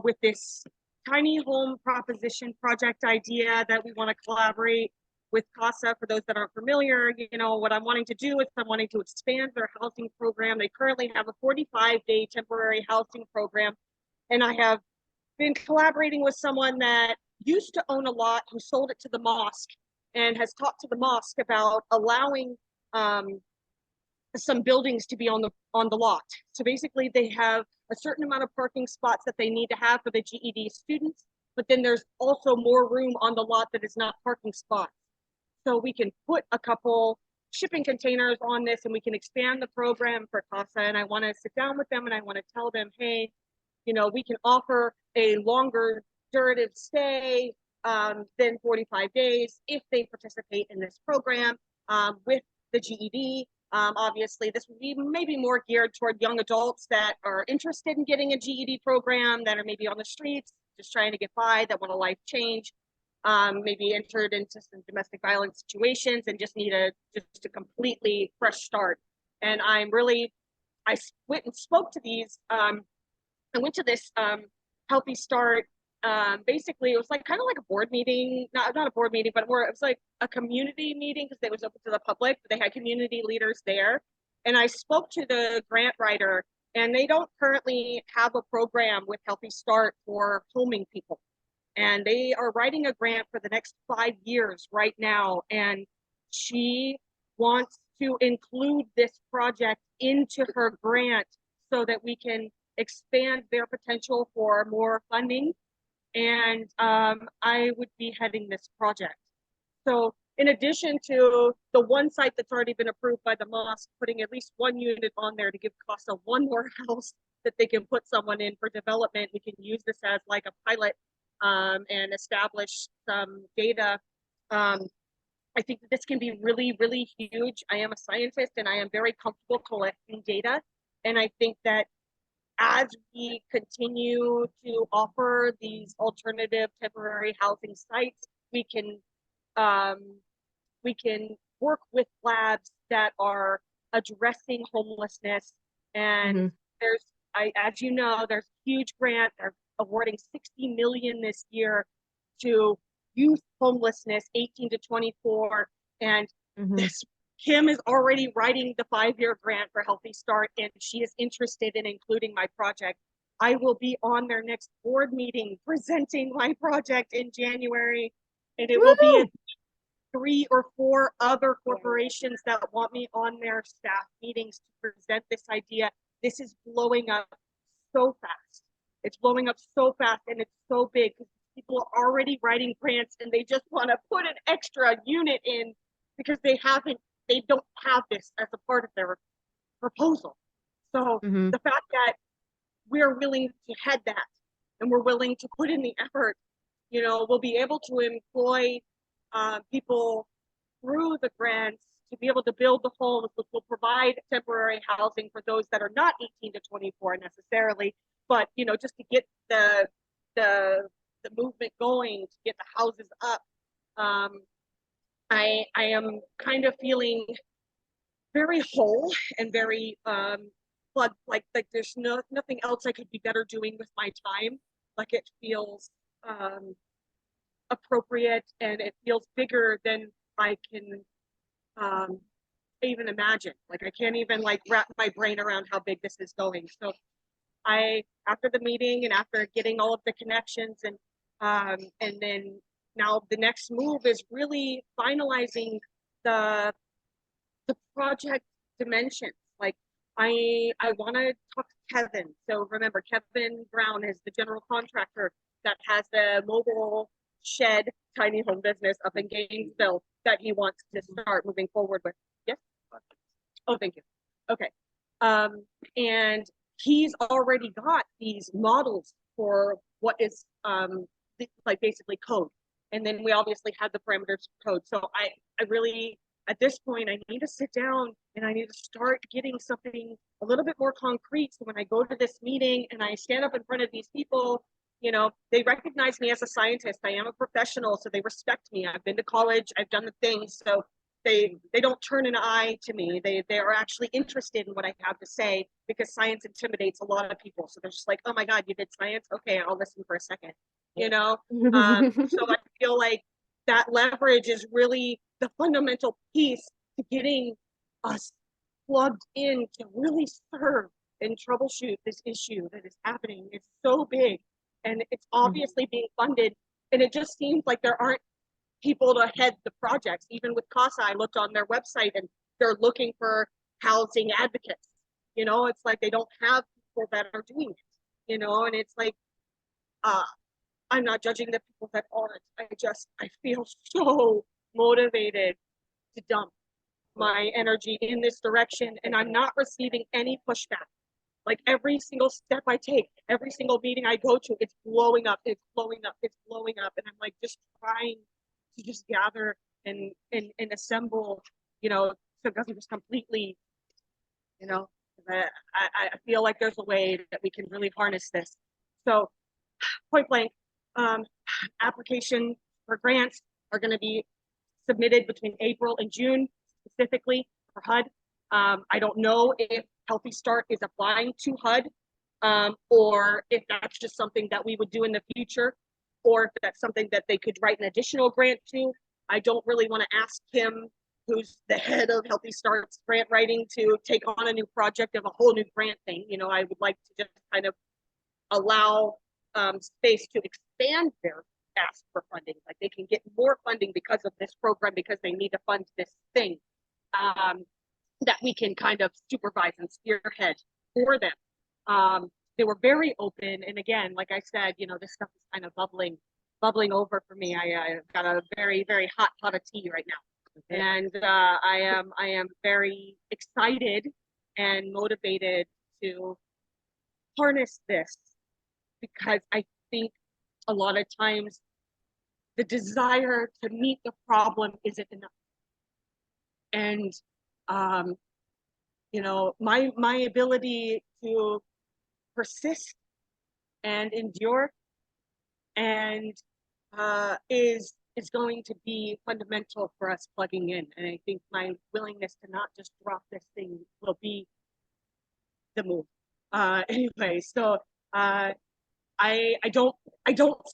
with this tiny home proposition project idea that we want to collaborate with CASA, for those that aren't familiar, what I'm wanting to do is I'm wanting to expand their housing program. They currently have a 45-day temporary housing program, and I have been collaborating with someone that used to own a lot who sold it to the mosque and has talked to the mosque about allowing some buildings to be on the lot. So basically they have a certain amount of parking spots that they need to have for the GED students, but then there's also more room on the lot that is not parking spots. So we can put a couple shipping containers on this and we can expand the program for CASA. And I want to sit down with them and I want to tell them, hey, we can offer a longer durative stay than 45 days if they participate in this program with the GED. Obviously, this would be maybe more geared toward young adults that are interested in getting a GED program, that are maybe on the streets, just trying to get by, that want a life change, maybe entered into some domestic violence situations and just need just a completely fresh start. And I went and spoke to these. I went to this Healthy Start basically it was like kind of like a board meeting, not a board meeting, but more it was like a community meeting because it was open to the public. They had community leaders there, and I spoke to the grant writer, and they don't currently have a program with Healthy Start for homing people, and they are writing a grant for the next 5 years right now, and she wants to include this project into her grant so that we can expand their potential for more funding, and I would be heading this project. So in addition to the one site that's already been approved by the mosque, putting at least one unit on there to give Casa one more house that they can put someone in for development, we can use this as like a pilot and establish some data. I think that this can be really, really huge. I am a scientist and I am very comfortable collecting data. And I think that as we continue to offer these alternative temporary housing sites, um, we can work with labs that are addressing homelessness. And there's, as you know, there's a huge grant. They're awarding 60 million this year to youth homelessness, 18 to 24. And this Kim is already writing the 5-year grant for Healthy Start, and she is interested in including my project. I will be on their next board meeting presenting my project in January, and it will be 3 or 4 other corporations that want me on their staff meetings to present this idea. This is blowing up so fast. It's blowing up so fast, and it's so big because people are already writing grants and they just want to put an extra unit in because they don't have this as a part of their proposal. So the fact that we're willing to head that and we're willing to put in the effort, we'll be able to employ people through the grants to be able to build the homes, which will provide temporary housing for those that are not 18 to 24 necessarily, but just to get the movement going, to get the houses up. I am kind of feeling very whole and very like there's nothing else I could be better doing with my time. Like it feels appropriate and it feels bigger than I can even imagine. Like I can't even like wrap my brain around how big this is going. So after the meeting and after getting all of the connections and then now the next move is really finalizing the project dimensions. Like I want to talk to Kevin. So remember, Kevin Brown is the general contractor that has the mobile shed tiny home business up in Gainesville that he wants to start moving forward with. Yes? Oh, thank you. Okay. And he's already got these models for what is like basically code. And then we obviously have the parameters of code. So I really, at this point, I need to sit down and I need to start getting something a little bit more concrete. So when I go to this meeting and I stand up in front of these people, they recognize me as a scientist. I am a professional, so they respect me. I've been to college, I've done the things. So they don't turn an eye to me. They are actually interested in what I have to say because science intimidates a lot of people. So they're just like, oh my God, you did science? Okay, I'll listen for a second. So I feel like that leverage is really the fundamental piece to getting us plugged in to really serve and troubleshoot this issue that is happening. It's so big and it's obviously being funded. And it just seems like there aren't people to head the projects. Even with CASA, I looked on their website and they're looking for housing advocates. It's like they don't have people that are doing it, and it's like, I'm not judging the people that aren't. I feel so motivated to dump my energy in this direction, and I'm not receiving any pushback. Like every single step I take, every single meeting I go to, it's blowing up, it's blowing up, it's blowing up. And I'm like just trying to just gather and assemble, so it doesn't just completely, I feel like there's a way that we can really harness this. So point blank, application for grants are going to be submitted between April and June, specifically for HUD. I don't know if Healthy Start is applying to HUD or if that's just something that we would do in the future. or if that's something that they could write an additional grant to. I don't really want to ask him, who's the head of Healthy Starts grant writing, to take on a new project of a whole new grant thing. You know, I would like to just kind of allow space to expand their ask for funding. Like they can get more funding because of this program, because they need to fund this thing that we can kind of supervise and spearhead for them. They were very open. And again, like I said, you know, this stuff is kind of bubbling over for me. I've got a very, very hot pot of tea right now. And I am very excited and motivated to harness this, because I think a lot of times the desire to meet the problem isn't enough. And you know, my ability to persist and endure and is going to be fundamental for us plugging in. And I think my willingness to not just drop this thing will be the move. Anyway, so I don't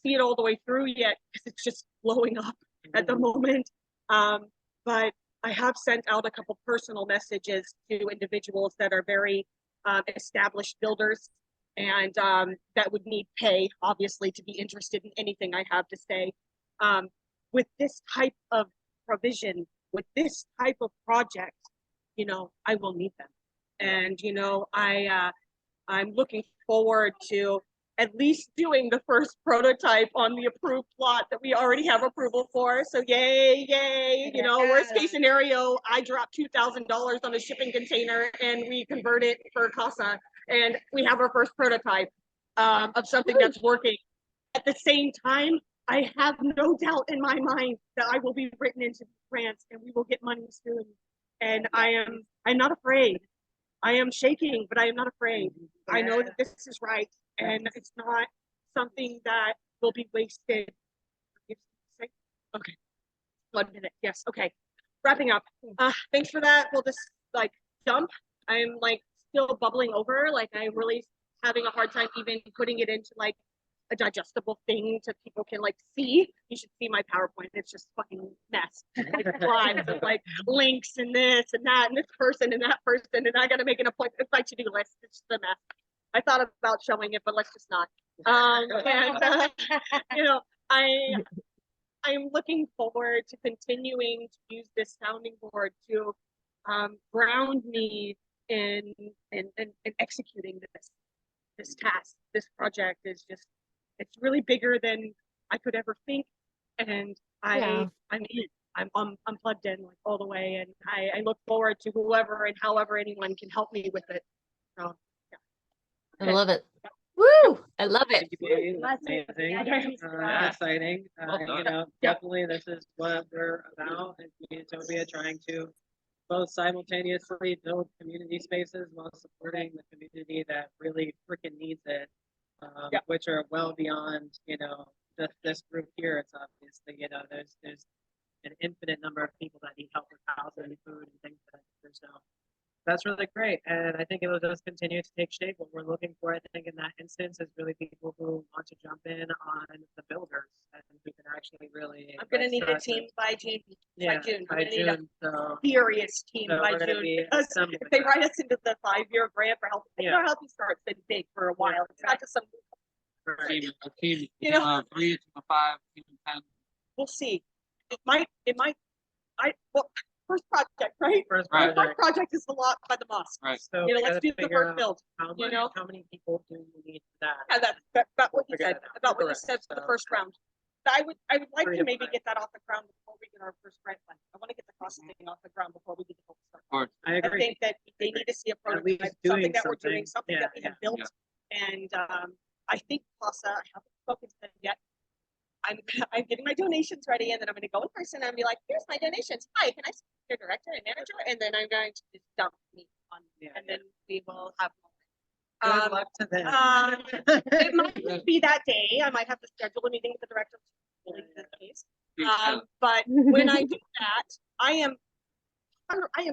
see it all the way through yet, because it's just blowing up at the moment. But I have sent out a couple personal messages to individuals that are very established builders, and that would need pay, obviously, to be interested in anything I have to say. With this type of provision, with this type of project, you know, I will need them. And, you know, I'm looking forward to at least doing the first prototype on the approved plot that we already have approval for. So yay, you know, worst case scenario, I drop $2,000 on a shipping container and we convert it for CASA, and we have our first prototype of something that's working. At the same time, I have no doubt in my mind that I will be written into grants and we will get money soon. And I'm not afraid. I am shaking, but I am not afraid. I know that this is right, and it's not something that will be wasted. Okay, 1 minute. Yes. Okay. Wrapping up. Thanks for that. We'll just like jump. I'm like still bubbling over. Like I'm really having a hard time even putting it into like a digestible thing so people can like see. You should see my PowerPoint. It's just fucking mess. Like slides and like links and this and that and this person and that person, and I gotta make an appointment. It's my to-do list. It's just a mess. I thought about showing it, but let's just not. And you know, I'm looking forward to continuing to use this sounding board to ground me in executing this task. This project is just, it's really bigger than I could ever think, and I'm in. I'm plugged in like all the way, and I look forward to whoever and however anyone can help me with it. So yeah. I love it. Woo! I love it. Amazing. Exciting. You know, definitely this is what we're about in Communitopia, trying to both simultaneously build community spaces while supporting the community that really freaking needs it, which are well beyond, you know, just this group here. It's obviously, you know, there's an infinite number of people that need help with housing and food and things that there's no. That's really great, and I think it will just continue to take shape. What we're looking for, I think, in that instance, is really people who want to jump in on the builders and who can actually really. I'm gonna need a team by June. Yeah, by June. by June. So Furious team so by we're gonna June. be Because assembling if they that. write us into the 5-year grant for health, Yeah. Healthy Start's been big for a while. It's not just some. A team, You know, 3 to 5, team 10. we'll see. It might. Well, first project, right? First Right. project. First project is the lot by the mosque. Right. So You know, we let's gotta do the figure first out build. How you much, know? how many people do you need for that? And that's about what you Figure said. that out. About what you Correct. said for the So- first round. But I would like 3 to to maybe 5. get that off the ground before we get our first grant fund. I want to get the processing off the ground before we get the whole start. Of course. I I agree. think that they need to see a At least prototype, doing something that we're doing, something. something that we have built. And I think CASA, I haven't spoken to them yet. I'm getting my donations ready, and then I'm going to go in person and be like, "Here's my donations. Hi, can I speak to your director and manager?" And then I'm going to just dump me on, and then we will have. Good luck to them. It might be that day. I might have to schedule a meeting with the director. In this case. But when I do that, I am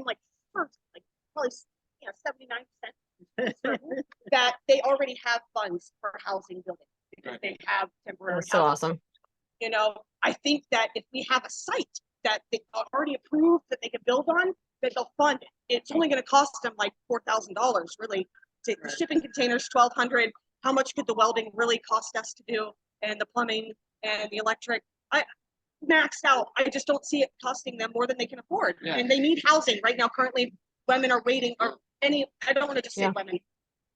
like first, like probably 79% certain that they already have funds for housing building because they have temporary That's so housing. awesome. You know, I think that if we have a site that they already approved that they can build on, that they'll fund it. It's only going to cost them like $4,000 really. The shipping containers, 1,200. How much could the welding really cost us to do, and the plumbing and the electric? I maxed out. I just don't see it costing them more than they can afford, and they need housing right now. Currently, women are waiting, or any. I don't want to just say women,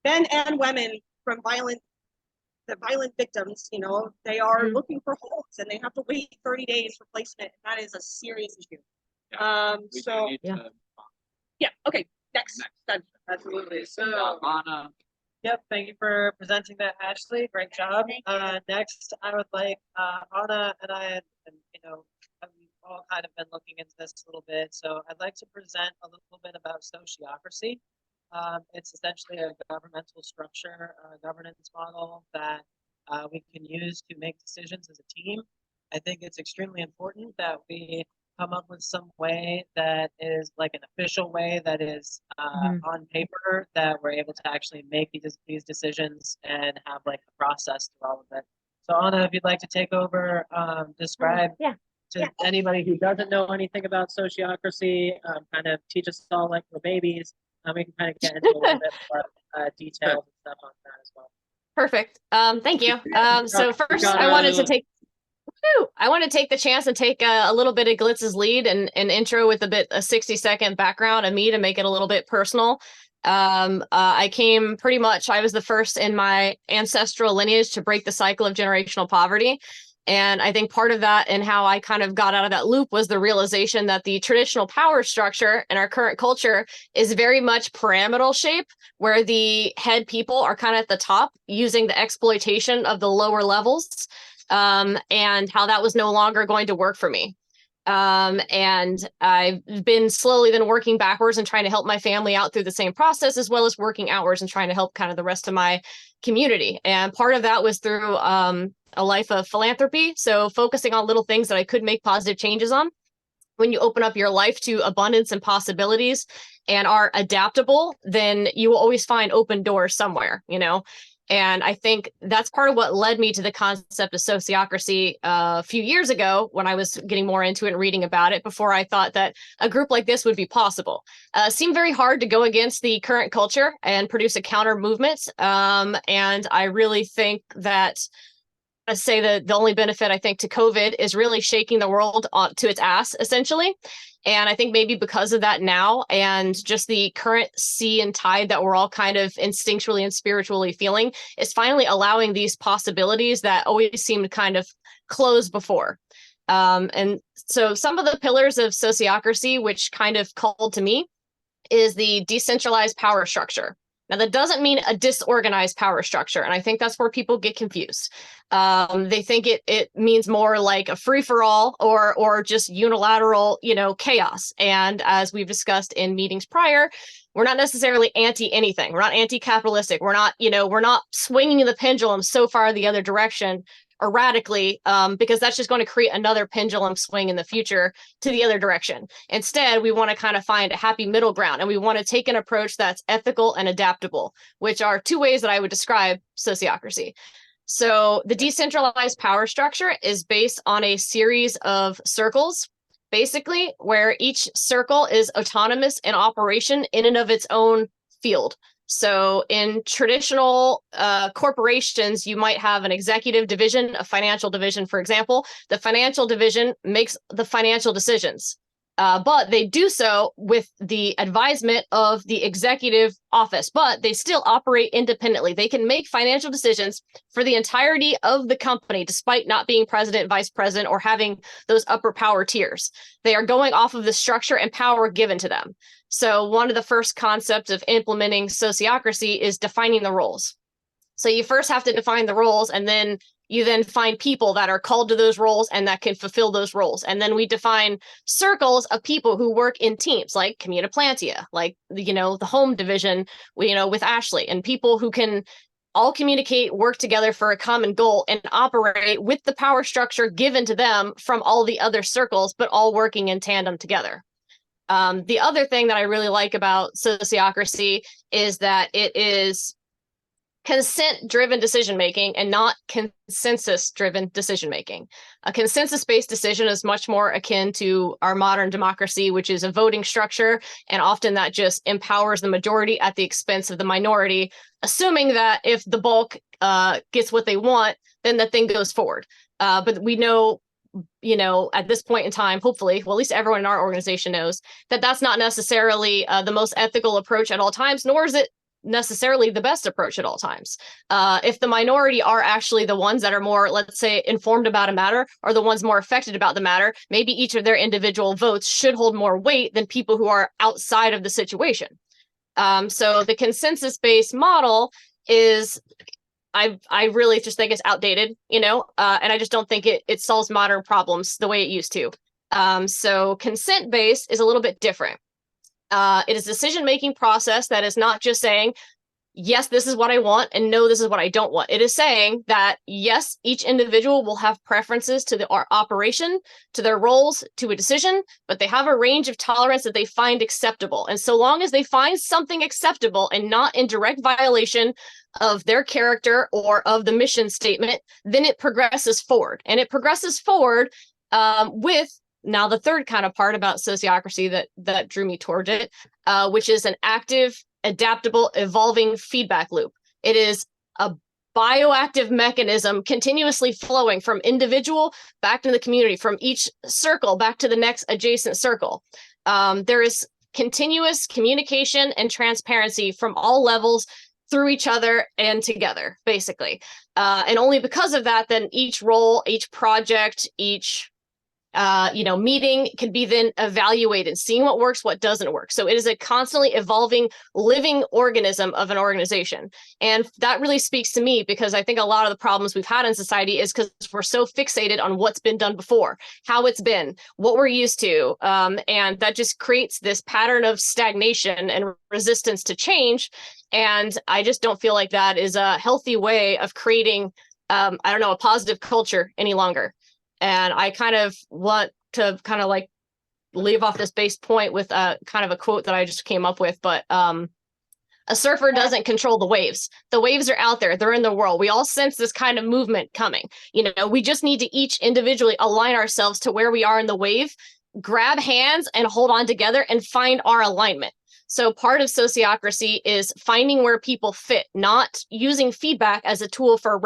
men and women from the violent victims, you know, they are looking for homes and they have to wait 30 days for placement. That is a serious issue. Okay, next. Absolutely. So, Anna. Yep, thank you for presenting that, Ashley. Great job. Next, I would like Anna and I, and we've all kind of been looking into this a little bit. So I'd like to present a little bit about sociocracy. It's essentially a governmental structure, governance model that we can use to make decisions as a team. I think it's extremely important that we come up with some way that is like an official way that is on paper, that we're able to actually make these decisions and have like a process through all of it. So Anna, if you'd like to take over, describe to anybody who doesn't know anything about sociocracy, kind of teach us all like we're babies. We can kind of get into a little bit more details and stuff on that as well. Perfect. Thank you. So first, I want to take the chance and take a little bit of Glitz's lead and intro with a 60-second background of me to make it a little bit personal. I was the first in my ancestral lineage to break the cycle of generational poverty. And I think part of that and how I kind of got out of that loop was the realization that the traditional power structure in our current culture is very much pyramidal shape, where the head people are kind of at the top using the exploitation of the lower levels, and how that was no longer going to work for me. And I've been slowly then working backwards and trying to help my family out through the same process, as well as working outwards and trying to help kind of the rest of my community. And part of that was through a life of philanthropy. So focusing on little things that I could make positive changes on. When you open up your life to abundance and possibilities and are adaptable, then you will always find open doors somewhere, you know? And I think that's part of what led me to the concept of sociocracy a few years ago when I was getting more into it and reading about it, before I thought that a group like this would be possible. It seemed very hard to go against the current culture and produce a counter movement. And I really think that I'd say that the only benefit, I think, to COVID is really shaking the world to its ass, essentially. And I think maybe because of that now, and just the current sea and tide that we're all kind of instinctually and spiritually feeling, is finally allowing these possibilities that always seemed kind of closed before. And so some of the pillars of sociocracy, which kind of called to me, is the decentralized power structure. Now, that doesn't mean a disorganized power structure, and I think that's where people get confused. They think it means more like a free-for-all or just unilateral, chaos. And as we've discussed in meetings prior, we're not necessarily anti-anything. We're not anti-capitalistic. We're not swinging the pendulum so far the other direction erratically, because that's just going to create another pendulum swing in the future to the other direction. Instead, we want to kind of find a happy middle ground, and we want to take an approach that's ethical and adaptable, which are two ways that I would describe sociocracy. So the decentralized power structure is based on a series of circles, basically, where each circle is autonomous in operation in and of its own field. So in traditional corporations, you might have an executive division, a financial division, for example. The financial division makes the financial decisions, but they do so with the advisement of the executive office, but they still operate independently. They can make financial decisions for the entirety of the company, despite not being president, vice president, or having those upper power tiers. They are going off of the structure and power given to them. So one of the first concepts of implementing sociocracy is defining the roles. So you first have to define the roles, and then you then find people that are called to those roles and that can fulfill those roles. And then we define circles of people who work in teams, like CommUnitopia, like, the home division, with Ashley, and people who can all communicate, work together for a common goal, and operate with the power structure given to them from all the other circles, but all working in tandem together. The other thing that I really like about sociocracy is that it is consent-driven decision-making and not consensus-driven decision-making. A consensus-based decision is much more akin to our modern democracy, which is a voting structure, and often that just empowers the majority at the expense of the minority, assuming that if the bulk gets what they want, then the thing goes forward. But we know, at this point in time, hopefully, well, at least everyone in our organization knows that that's not necessarily the most ethical approach at all times, nor is it necessarily the best approach at all times. If the minority are actually the ones that are more, let's say, informed about a matter, or the ones more affected about the matter, maybe each of their individual votes should hold more weight than people who are outside of the situation. So the consensus-based model is, I really just think it's outdated, and I just don't think it solves modern problems the way it used to. So consent-based is a little bit different. It is a decision-making process that is not just saying, yes, this is what I want, and no, this is what I don't want. It is saying that, yes, each individual will have preferences to the operation, to their roles, to a decision, but they have a range of tolerance that they find acceptable. And so long as they find something acceptable and not in direct violation of their character or of the mission statement, then it progresses forward. And it progresses forward with now the third kind of part about sociocracy that drew me toward it, which is an active, adaptable, evolving feedback loop. It is a bioactive mechanism continuously flowing from individual back to the community, from each circle back to the next adjacent circle. There is continuous communication and transparency from all levels through each other and together, basically. And only because of that, then each role, each project, each meeting can be then evaluated, seeing what works, what doesn't work. So it is a constantly evolving, living organism of an organization. And that really speaks to me, because I think a lot of the problems we've had in society is because we're so fixated on what's been done before, how it's been, what we're used to. And that just creates this pattern of stagnation and resistance to change. And I just don't feel like that is a healthy way of creating, a positive culture any longer. And I kind of want to leave off this base point with a kind of a quote that I just came up with, but a surfer doesn't control the waves. The waves are out there. They're in the world. We all sense this kind of movement coming. We just need to each individually align ourselves to where we are in the wave, grab hands and hold on together and find our alignment. So part of sociocracy is finding where people fit, not using feedback as a tool for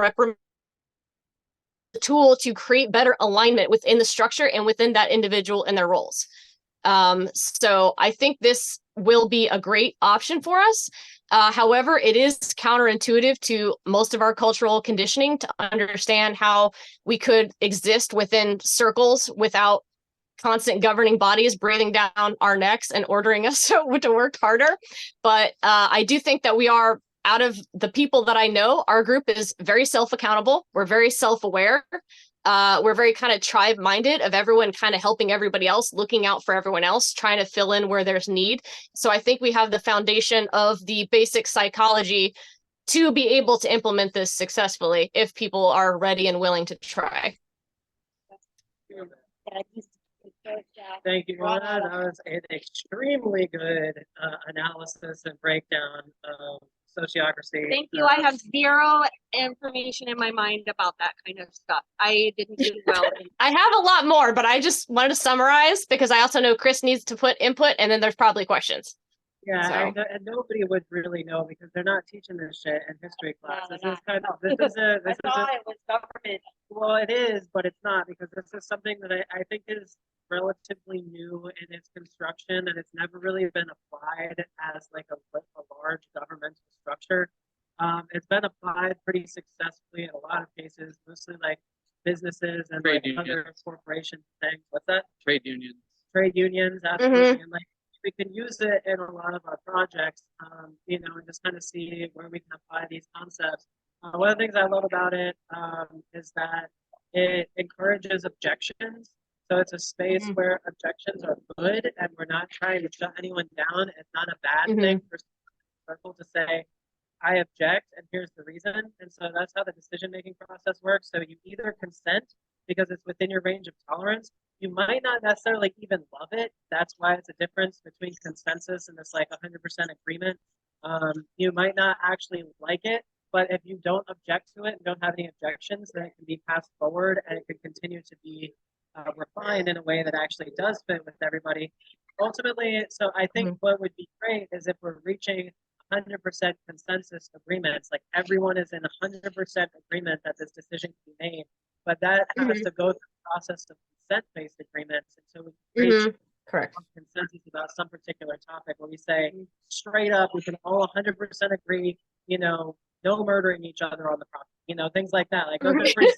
tool to create better alignment within the structure and within that individual and their roles. So I think this will be a great option for us. However, it is counterintuitive to most of our cultural conditioning to understand how we could exist within circles without constant governing bodies breathing down our necks and ordering us to work harder. But I do think that we are, out of the people that I know, our group is very self-accountable. We're very self-aware. We're very kind of tribe-minded, of everyone kind of helping everybody else, looking out for everyone else, trying to fill in where there's need. So I think we have the foundation of the basic psychology to be able to implement this successfully if people are ready and willing to try. Thank you, Rona. That was an extremely good analysis and breakdown of sociocracy. Thank you. I have zero information in my mind about that kind of stuff. I didn't do well. I have a lot more, but I just wanted to summarize because I also know Chris needs to put input, and then there's probably questions. Yeah, So. and nobody would really know because they're not teaching this shit in history class. No, This is it was government. well, it is, but it's not, because this is something that I think is relatively new in its construction, and it's never really been applied as like a large governmental structure. It's been applied pretty successfully in a lot of cases, mostly like businesses and Trade like other unions. corporations things. What's that? Trade unions. Trade unions, absolutely. And like we can use it in a lot of our projects, and just kind of see where we can apply these concepts. One of the things I love about it is that it encourages objections. So it's a space where objections are good, and we're not trying to shut anyone down. It's not a bad thing for circle to say, I object, and here's the reason. And so that's how the decision-making process works. So you either consent because it's within your range of tolerance. You might not necessarily even love it. That's why it's a difference between consensus and this like 100% agreement. You might not actually like it, But if you don't object to it and don't have any objections, then it can be passed forward and it can continue to be refined in a way that actually does fit with everybody. Ultimately, so I think what would be great is if we're reaching 100% consensus agreements, like everyone is in 100% agreement that this decision can be made, but that has to go through the process of consent-based agreements until we reach Correct. consensus about some particular topic where we say straight up, we can all 100% agree, you know, no murdering each other on the property, you know, things like that. Like those are pretty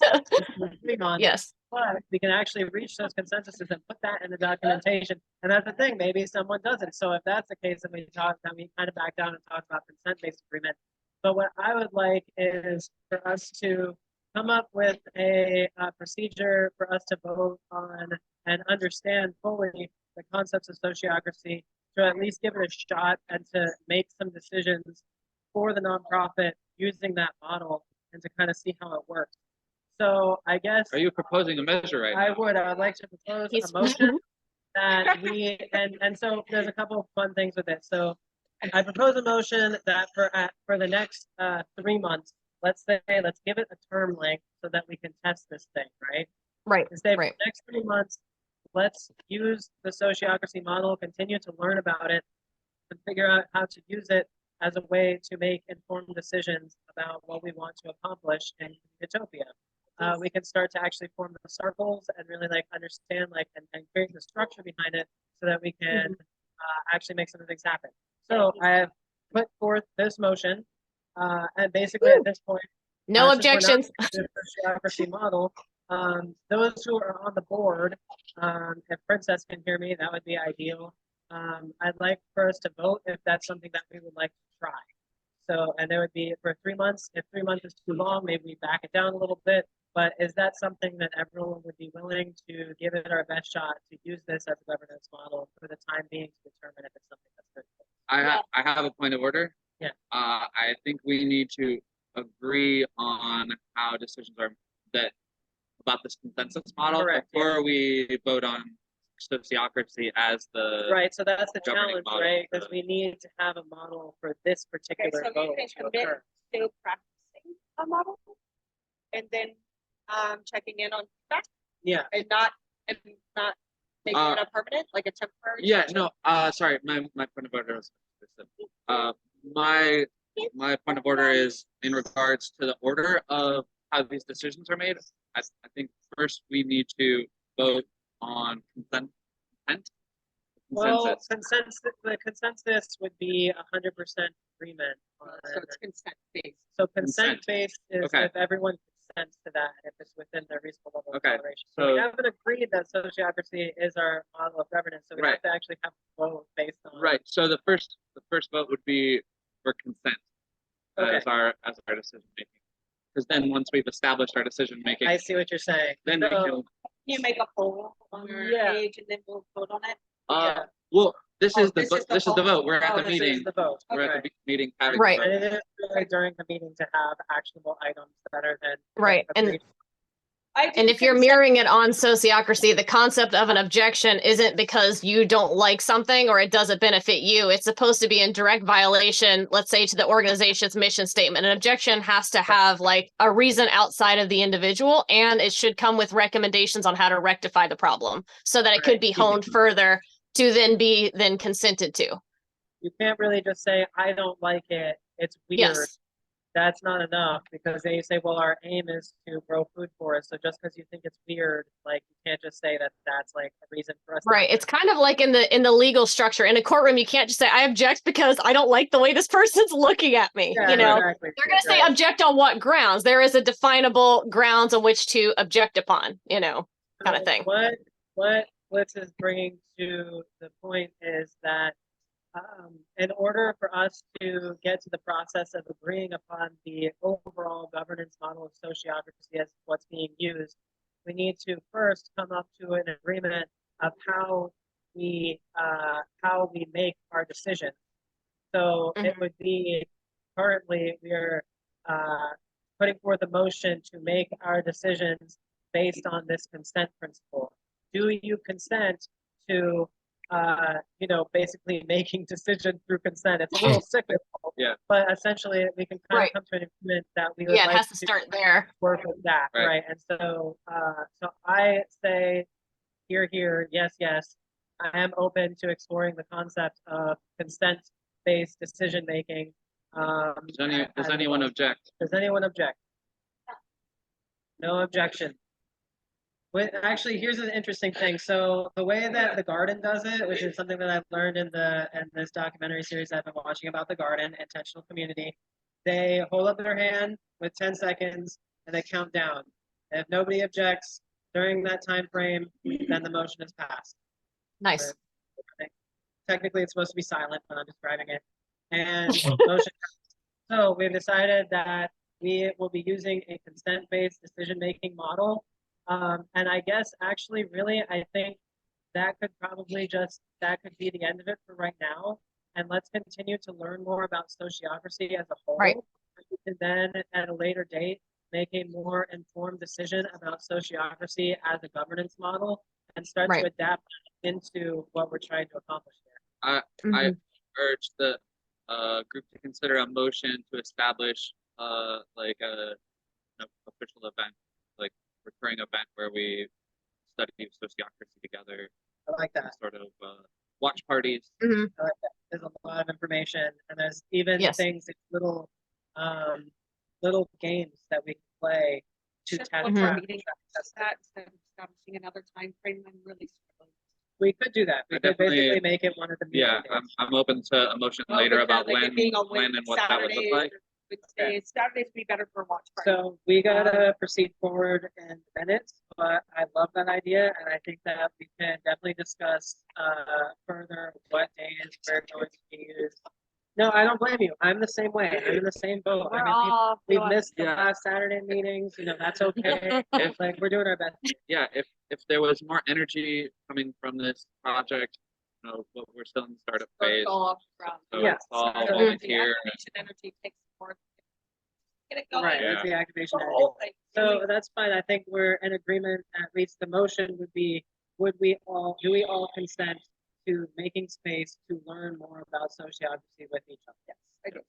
agreeing on, Yes. but we can actually reach those consensuses and put that in the documentation. And that's the thing, maybe someone doesn't. So if that's the case, then we kind of back down and talk about consent-based agreement. But what I would like is for us to come up with a procedure for us to vote on and understand fully the concepts of sociocracy, to at least give it a shot and to make some decisions for the nonprofit using that model and to kind of see how it works. So I guess Are you proposing a measure right now? I would like to propose a motion that we and so there's a couple of fun things with it. So I propose a motion that for the next 3 months, let's give it a term length so that we can test this thing, right? Right. To say for Right. the next 3 months, let's use the sociocracy model, continue to learn about it, and figure out how to use it as a way to make informed decisions about what we want to accomplish in Utopia. We can start to actually form the circles and really like understand and create the structure behind it so that we can actually make some of the things happen. So I have put forth this motion, and basically at this point, No since we're not objections. using the sociocracy model, those who are on the board, if Princess can hear me, that would be ideal. I'd like for us to vote if that's something that we would like to try. So, and there would be for 3 months. If 3 months is too long, maybe we back it down a little bit. But is that something that everyone would be willing to give it our best shot to use this as a governance model for the time being to determine if it's something that's good? I have a point of order. Yeah. I think we need to agree on how decisions are about this consensus model Correct, before we vote on sociocracy as the Right, so that's the governing challenge, model. right? Because we need to have a model for this particular so vote you can to commit occur. to practicing a model and then checking in on feedback Yeah, and not making it a permanent, like a temporary. Yeah, solution. no, sorry, my point of order was my point of order is in regards to the order of how these decisions are made. I think first we need to vote on consent. well, the consensus would be 100% agreement on. So it's consent based. So consent-based is Okay. if everyone consents to that, if it's within their reasonable level of Okay, toleration. So we so- haven't agreed that sociocracy is our model of governance, so we Right. have to actually have a vote based on. Right. So the first vote would be for consent as our decision making. Because then once we've established our decision making, I see what you're saying. then we So, can You make a poll on your Yeah. page and then we'll vote on it. yeah. well, this Oh, is the this is the this is the vote. vote. We're at Oh, the this is meeting. the vote. We're Okay. at the meeting having Right. the And vote. it is really during the meeting to have actionable items better than. Right, and- agreed. And if you're mirroring it on sociocracy, the concept of an objection isn't because you don't like something or it doesn't benefit you. It's supposed to be in direct violation, let's say, to the organization's mission statement. An objection has to have like a reason outside of the individual, and it should come with recommendations on how to rectify the problem so that it could be honed further to then be consented to. You can't really just say, I don't like it, it's weird. Yes. That's not enough because then you say, well, our aim is to grow food forests. So just because you think it's weird, like you can't just say that that's like a reason for us. Right. It's kind of like in the legal structure. In a courtroom, you can't just say, I object because I don't like the way this person's looking at me. Yeah, you know, exactly. they're going to say Right. object on what grounds? There is a definable grounds on which to object upon, you know, kind of So thing. What Blitz is bringing to the point is that in order for us to get to the process of agreeing upon the overall governance model of sociocracy as what's being used, we need to first come up to an agreement of how we make our decisions. So it would be currently we are putting forth a motion to make our decisions based on this consent principle. Do you consent to you know, basically making decisions through consent. It's a little cyclical. Yeah. But essentially, we can kind Right. of come to an agreement that we would Yeah, it like has to start there. work with that, Right. right? And so, so I say, here, yes, yes. I am open to exploring the concept of consent-based decision making. Does anyone object? Does anyone object? No objection. Actually, here's an interesting thing. So the way that the garden does it, which is something that I've learned in this documentary series I've been watching about the garden, intentional community, they hold up their hand with 10 seconds and they count down. If nobody objects during that time frame, then the motion is passed. Nice. Technically, it's supposed to be silent when I'm describing it. And motion. So we've decided that we will be using a consent-based decision-making model. And I guess actually, really, I think that could probably that could be the end of it for right now. And let's continue to learn more about sociocracy as a whole. Right. And then at a later date, make a more informed decision about sociocracy as a governance model and start Right. to adapt into what we're trying to accomplish there. I Mhm. urge the group to consider a motion to establish like an official event, like recurring event where we study sociocracy together, I like that. sort of watch parties. Mhm. I like that. There's a lot of information, and there's even Yes. things, little games that we can play to Just test look for Mhm. meetings that instead of establishing another time frame. I'm really struggling. We could do that. We I could definitely- basically make it one of the meeting Yeah, days. I'm open to a motion Oh, later but about like it when being on and what that would look Saturdays like. or Wednesdays. Saturdays would be better for watch party. So we gotta proceed forward in minutes, but I love that idea, and I think that we can definitely discuss further what days we're going to use. No, I don't blame you. I'm the same way. I'm in the same boat. We're I mean, all we've feeling- missed the Yeah. last Saturday meetings. You know, that's okay. It's like we're doing our best. Yeah, if there was more energy coming from this project, you know, but we're still in the startup phase. from So Yeah. it's all So- volunteer. activation energy takes more. Get it going. Right, Yeah. it's the activation. The energy. whole thing. So that's fine. I think we're in agreement. At least the motion would be, do we all consent to making space to learn more about sociocracy with each other? Yes, I do.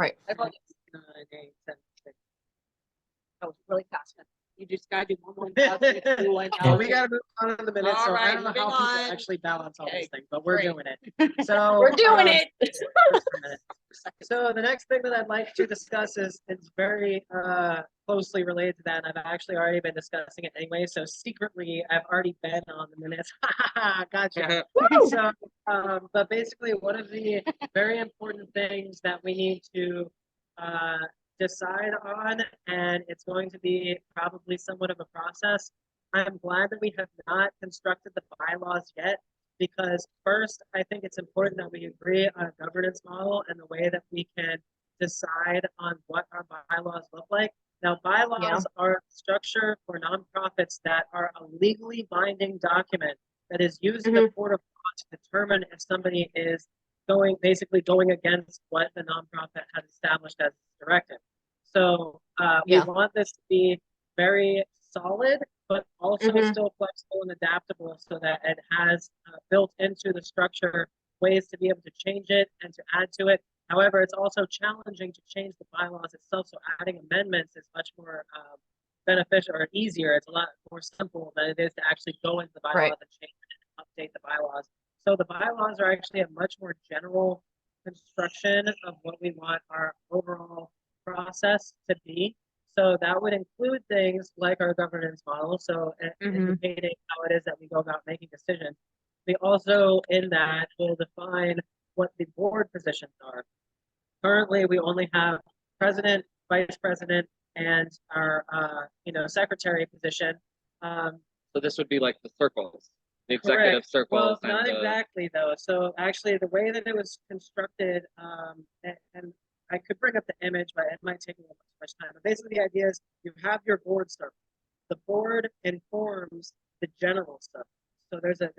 Right. I love it. 9, 8, 7, 6. That was really fast. You just gotta do one announcement, do one Well, we announcement. gotta move on in the minutes, All so I right, don't know moving how people on. actually balance all Okay, these things, but we're great. doing it. So We're doing it. just a minute. So the next thing that I'd like to discuss is very closely related to that. And I've actually already been discussing it anyway. So secretly, I've already been on the minutes. Gotcha. So, but basically, one of the very important things that we need to decide on, and it's going to be probably somewhat of a process. I'm glad that we have not constructed the bylaws yet, because first, I think it's important that we agree on a governance model and the way that we can decide on what our bylaws look like. Now, bylaws are a structure for nonprofits that are a legally binding document that is used in the court of law to determine if somebody is basically going against what the nonprofit has established as directive. So we want this to be very solid, but also still flexible and adaptable, so that it has built into the structure ways to be able to change it and to add to it. However, it's also challenging to change the bylaws itself, so adding amendments is much more beneficial or easier. It's a lot more simple than it is to actually go into the bylaws and change it and update the bylaws. So the bylaws are actually a much more general construction of what we want our overall process to be. So that would include things like our governance model, so indicating how it is that we go about making decisions. We also, in that, will define what the board positions are. Currently, we only have president, vice president, and our secretary position. So this would be like the circles, the executive Correct. circles. Well, not exactly though. So actually, the way that it was constructed, and I could bring up the image, but it might take a little too much time. But basically, the idea is you have your board circle. The board informs the general circle. So there's a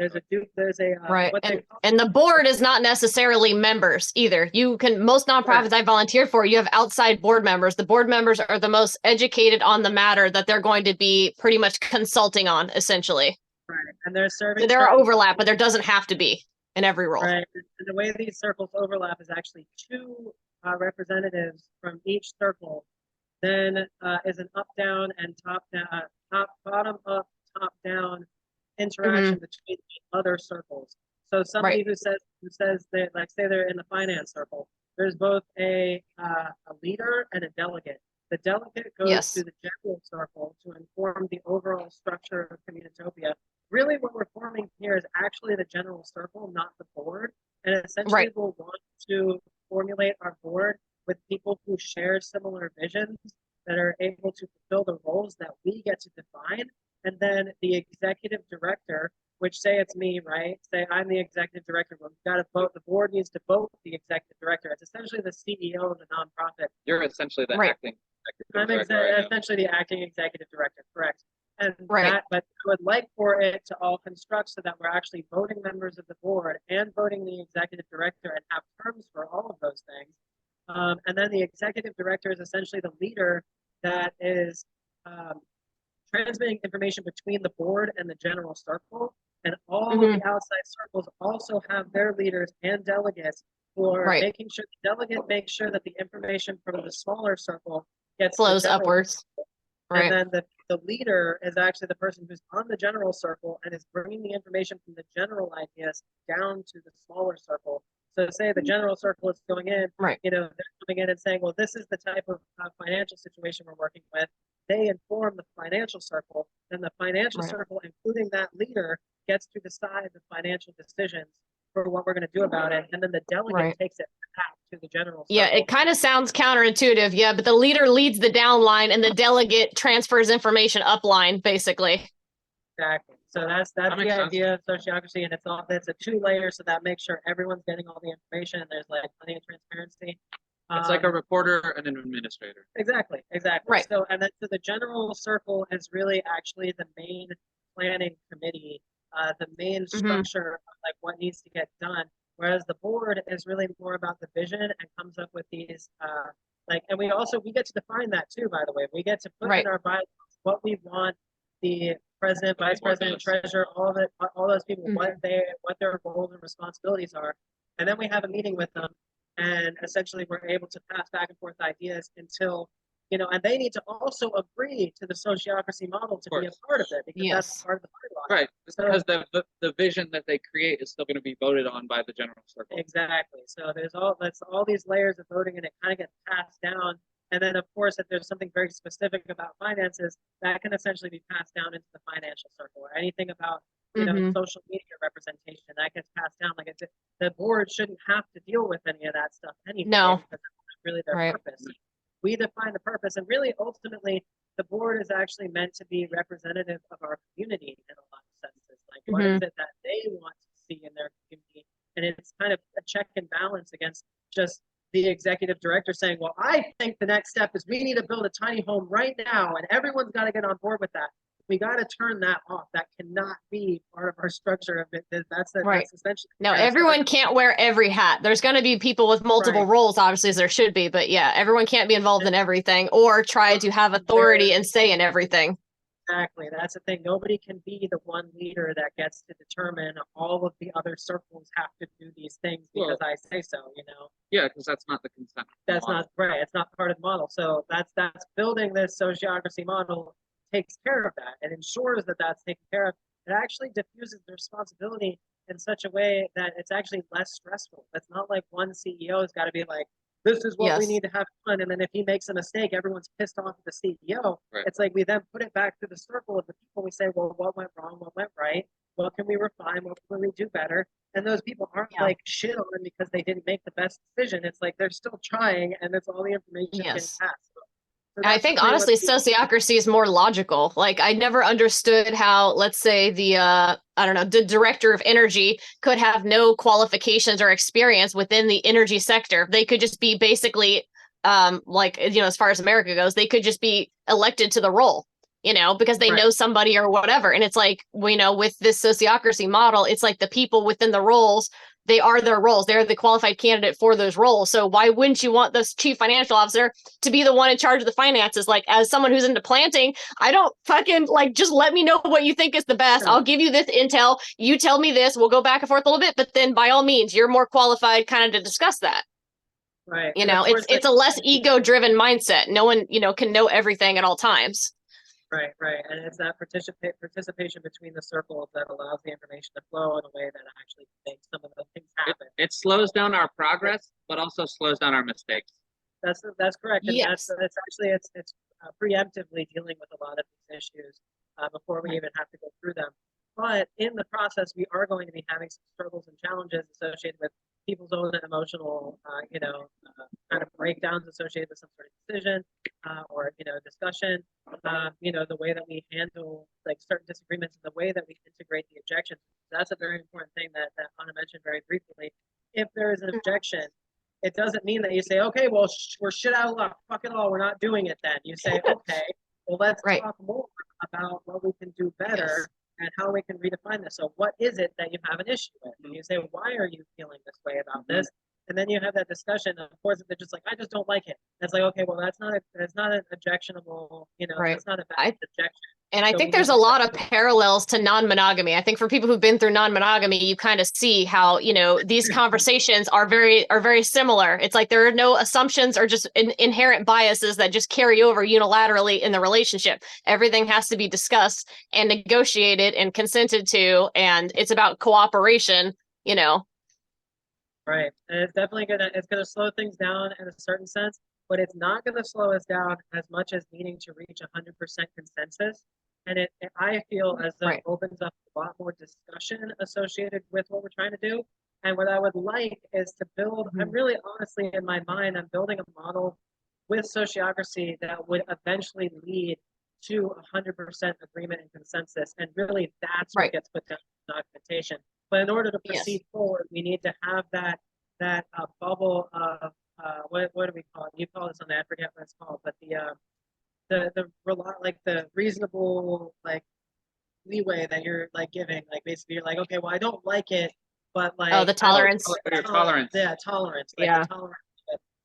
Right. what they And the board is not necessarily members either. Most nonprofits I volunteered for, you have outside board members. The board members are the most educated on the matter that they're going to be pretty much consulting on, essentially. Right. And they're serving. So there are overlap, but there doesn't have to be. in every role. Right. And the way these circles overlap is actually two representatives from each circle. Then is an up down and top down, bottom up, top down interaction between the other circles. So somebody who says that, like, say they're in the finance circle, there's both a leader and a delegate. The delegate goes to the general circle to inform the overall structure of Communitopia. Really, what we're forming here is actually the general circle, not the board. And essentially, we'll want to formulate our board with people who share similar visions that are able to fulfill the roles that we get to define. And then the executive director, which say it's me, right? Say I'm the executive director. We've got to vote. The board needs to vote the executive director. It's essentially the CEO of the nonprofit. You're essentially the acting I'm executive director. essentially the acting executive director, correct? And Right. but I would like for it to all construct so that we're actually voting members of the board and voting the executive director and have terms for all of those things. And then the executive director is essentially the leader that is transmitting information between the board and the general circle. And all of the outside circles also have their leaders and delegates who are making sure the delegate makes sure that the information from the smaller circle gets Flows upwards. Right. And then the leader is actually the person who's on the general circle and is bringing the information from the general ideas down to the smaller circle. So say the general circle is going in, you know, they're coming in and saying, well, this is the type of financial situation we're working with. They inform the financial circle, and the financial circle, including that leader, gets to decide the financial decisions for what we're going to do about it. And then the delegate takes it back to the general circle. Yeah, it kind of sounds counterintuitive. Yeah, but the leader leads the down line and the delegate transfers information upline, basically. Exactly. So that's the idea of sociocracy, and it's a 2-layer, so that makes sure everyone's getting all the information and there's like plenty of transparency. It's like a reporter and an administrator. Exactly. Right. So and then so the general circle is really actually the main planning committee, the main structure of like what needs to get done. Whereas the board is really more about the vision and comes up with these and we get to define that too, by the way. We get to put in our bylaws what we want the president, vice president, treasurer, all those people, what their roles and responsibilities are. And then we have a meeting with them, and essentially we're able to pass back and forth ideas until, you know, and they need to also agree to the sociocracy model to be a part of it, because that's part of the bylaw. Right, because the vision that they create is still going to be voted on by the general circle. Exactly. So there's all these layers of voting, and it kind of gets passed down. And then, of course, if there's something very specific about finances, that can essentially be passed down into the financial circle, or anything about, you know, social media representation that gets passed down. Like the board shouldn't have to deal with any of that stuff anyway. No. Because that's not really their purpose. We define the purpose, and really, ultimately, the board is actually meant to be representative of our community in a lot of senses. Like, what is it that they want to see in their community? And it's kind of a check and balance against just the executive director saying, well, I think the next step is we need to build a tiny home right now, and everyone's got to get on board with that. We got to turn that off. That cannot be part of our structure of it. That's essentially. No, everyone can't wear every hat. There's going to be people with multiple roles, obviously, as there should be. But yeah, everyone can't be involved in everything or try to have authority and say in everything. Exactly. That's the thing. Nobody can be the one leader that gets to determine all of the other circles have to do these things because I say so, you know? Yeah, because that's not the consent. That's not right. It's not part of the model. So that's building this sociocracy model takes care of that and ensures that that's taken care of. It actually diffuses the responsibility in such a way that it's actually less stressful. It's not like one CEO has got to be like, this is what we need to have done. And then if he makes a mistake, everyone's pissed off at the CEO. Right. It's like we then put it back to the circle of the people. We say, well, what went wrong? What went right? What can we refine? What can we do better? And those people aren't like shit on them because they didn't make the best decision. It's like they're still trying, and it's all the information getting passed. So I think honestly, sociocracy is more logical. Like I never understood how, let's say the the director of energy could have no qualifications or experience within the energy sector. They could just be basically as far as America goes, they could just be elected to the role, you know, because they know somebody or whatever. And it's like, with this sociocracy model, it's like the people within the roles they are their roles. They're the qualified candidate for those roles. So why wouldn't you want this chief financial officer to be the one in charge of the finances? Like, as someone who's into planting, I don't fucking like, just let me know what you think is the best. I'll give you this intel. You tell me this. We'll go back and forth a little bit, but then by all means, you're more qualified kind of to discuss that. Right. You And know, of course, it's a less ego-driven mindset. No one, you know, can know everything at all times. Right, right. And it's that participation between the circles that allows the information to flow in a way that actually makes some of the things happen. It slows down our progress, but also slows down our mistakes. That's correct. And Yes. that's actually it's preemptively dealing with a lot of these issues before we even have to go through them. But in the process, we are going to be having some struggles and challenges associated with people's own emotional, kind of breakdowns associated with some sort of decision or discussion. The way that we handle like certain disagreements and the way that we integrate the objections. That's a very important thing that Anna mentioned very briefly. If there is an objection, it doesn't mean that you say, okay, well, we're shit out of luck. Fuck it all. We're not doing it then. You say, okay, well, let's talk more about what we can do better and how we can redefine this. So what is it that you have an issue with? And you say, why are you feeling this way about this? And then you have that discussion. And of course, if they're just like, I just don't like it. That's like, okay, well, that's not an objectionable, that's not a valid objection. And I think there's a lot of parallels to non-monogamy. I think for people who've been through non-monogamy, you kind of see how, these conversations are very similar. It's like there are no assumptions or just inherent biases that just carry over unilaterally in the relationship. Everything has to be discussed and negotiated and consented to, and it's about cooperation, Right. And it's definitely gonna slow things down in a certain sense, but it's not gonna slow us down as much as needing to reach 100% consensus. And I feel as though it opens up a lot more discussion associated with what we're trying to do. And what I would like is to build, I'm really honestly in my mind, I'm building a model with sociocracy that would eventually lead to 100% agreement and consensus. And really that's what gets put down in documentation. But in order to proceed forward, we need to have that bubble of what do we call it? You call this on I forget what it's called, but the reasonable like leeway that you're like giving, like basically you're like, okay, well I don't like it, but like the tolerance. Tolerance. Yeah, tolerance. Like the tolerance.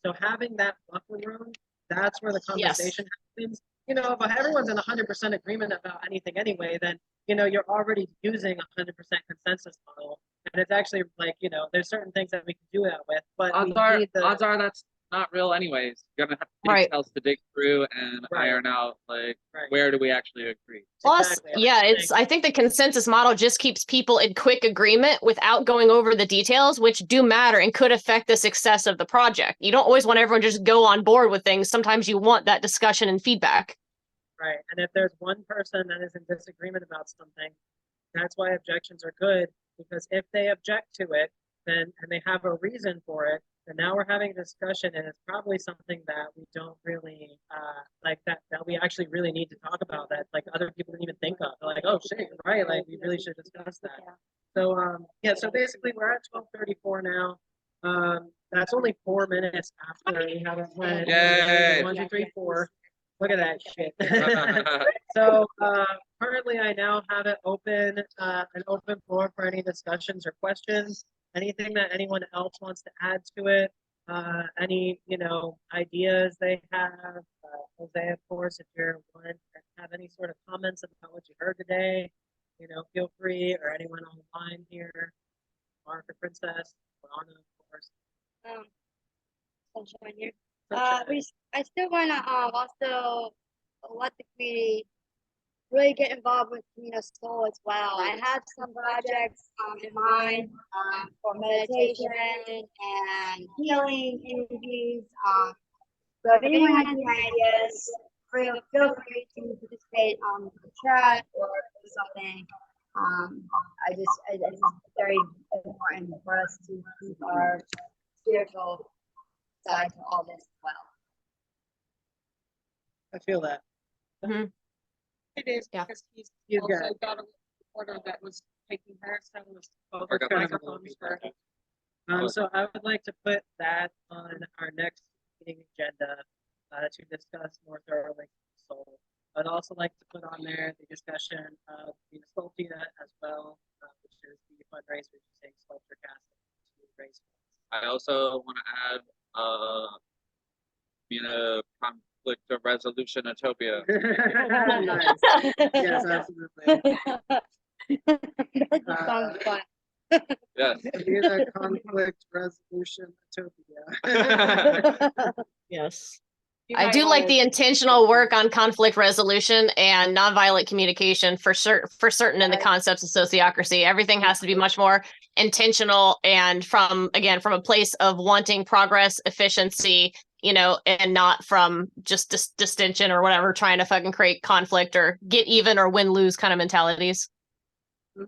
So having that buffer room, that's where the conversation happens. If everyone's in 100% agreement about anything anyway, then you're already using 100% consensus model, and it's actually like there's certain things that we can do that with, but odds are that's not real anyways. You're gonna have details to dig through and iron out like where do we actually agree. Plus, I think the consensus model just keeps people in quick agreement without going over the details, which do matter and could affect the success of the project. You don't always want everyone to just go on board with things. Sometimes you want that discussion and feedback. Right. And if there's one person that is in disagreement about something, that's why objections are good, because if they object to it, and they have a reason for it, then now we're having a discussion, and it's probably something that we don't really that we actually really need to talk about, that like other people didn't even think of. They're like, oh shit, you're right, like we really should discuss that. So so basically we're at 12:34 now. That's only 4 minutes after we haven't had 1, 2, 3, 4. Look at that shit. So currently I now have it open, an open floor for any discussions or questions, anything that anyone else wants to add to it, any, ideas they have. Jose, of course, if you're one that have any sort of comments about what you heard today, feel free, or anyone online here, Mark or Princess, or Anna, of course. Sunshine here. I still wanna also let the community really get involved with Soul as well. I have some projects in mind for meditation and healing interviews. So if anyone has any ideas, feel free to participate on the chat or something. It's very important for us to keep our spiritual side to all this as well. I feel that. It is because he's also got a reporter that was taking her, so it was both microphones for. So I would like to put that on our next meeting agenda to discuss more thoroughly Soul. I'd also like to put on there the discussion of the Sculptia as well, which is the fundraiser using Sculpture Cast race. I also want to add, conflict of resolution-utopia. Nice. Yes, absolutely. Sounds fun. Yes. Bermuda conflict resolution utopia. Yes. You I might do like wanna- the intentional work on conflict resolution and nonviolent communication for certain in the concepts of sociocracy. Everything has to be much more intentional and from a place of wanting progress, efficiency, and not from just distension or whatever, trying to fucking create conflict or get even or win lose kind of mentalities.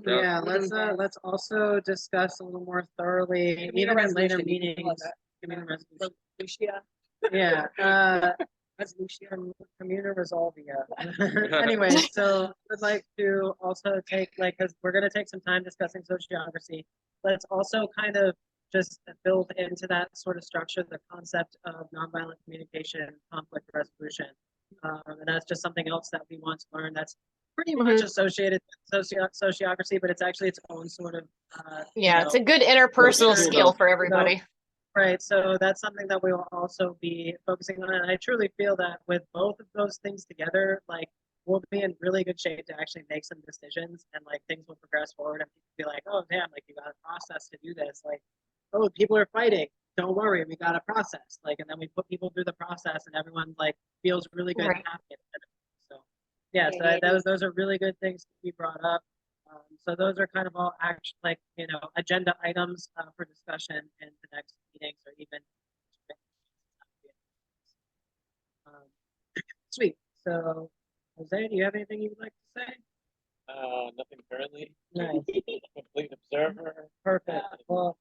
Yeah, let's also discuss a little more thoroughly, even in later meetings. Communal resolution. Yeah, communal resolvia. Anyway, so I'd like to also take because we're gonna take some time discussing sociocracy. Let's also kind of just build into that sort of structure the concept of nonviolent communication, conflict resolution, and that's just something else that we want to learn. That's pretty much associated with sociocracy, but it's actually its own sort of it's a good interpersonal skill for everybody. Right, so that's something that we will also be focusing on, and I truly feel that with both of those things together, we'll be in really good shape to actually make some decisions, and things will progress forward, and people be like, oh damn, you got a process to do this, oh, people are fighting, don't worry, we got a process, and then we put people through the process, and everyone feels really good and happy. So yeah, so those are really good things to be brought up. So those are kind of all agenda items for discussion in the next meetings or even. Sweet. So, Jose, do you have anything you would like to say? Nothing currently. Nice. Complete observer. Perfect. Well,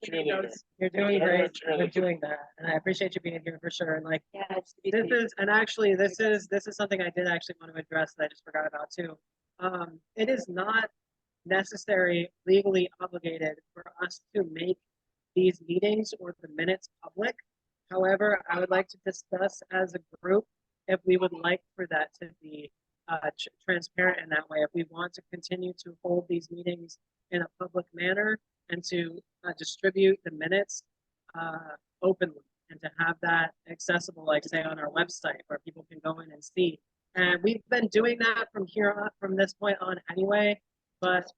Cheerleader. you're doing great. You're Cheerleader. doing that, and I appreciate you being here for sure. And Yeah, this is something I did actually want to address that I just forgot about too. It is not necessary legally obligated for us to make these meetings or the minutes public. However, I would like to discuss as a group if we would like for that to be transparent in that way. If we want to continue to hold these meetings in a public manner and to distribute the minutes openly and to have that accessible, say on our website where people can go in and see. And we've been doing that from this point on anyway. But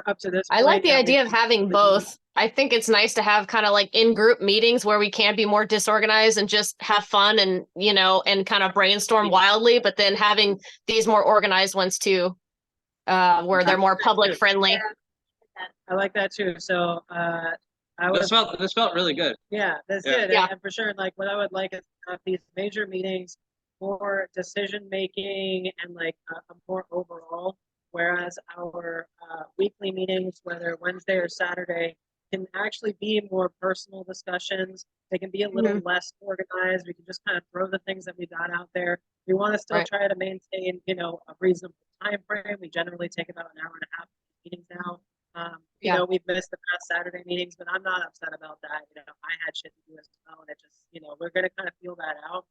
up to this point, I like the idea of having both. I think it's nice to have kind of in-group meetings where we can be more disorganized and just have fun and, and kind of brainstorm wildly, but then having these more organized ones too, where they're more public friendly. I like that too. So This felt really good. Yeah, that's Yeah. it. Yeah. And for sure, what I would like is to have these major meetings for decision making and a more overall. Whereas our weekly meetings, whether Wednesday or Saturday, can actually be more personal discussions. They can be a little less organized. We can just kind of throw the things that we got out there. We want to still try to maintain, a reasonable time frame. We generally take about an hour and a half meetings now. We've missed the past Saturday meetings, but I'm not upset about that. I had shit to do as well, and it just, we're gonna kind of feel that out.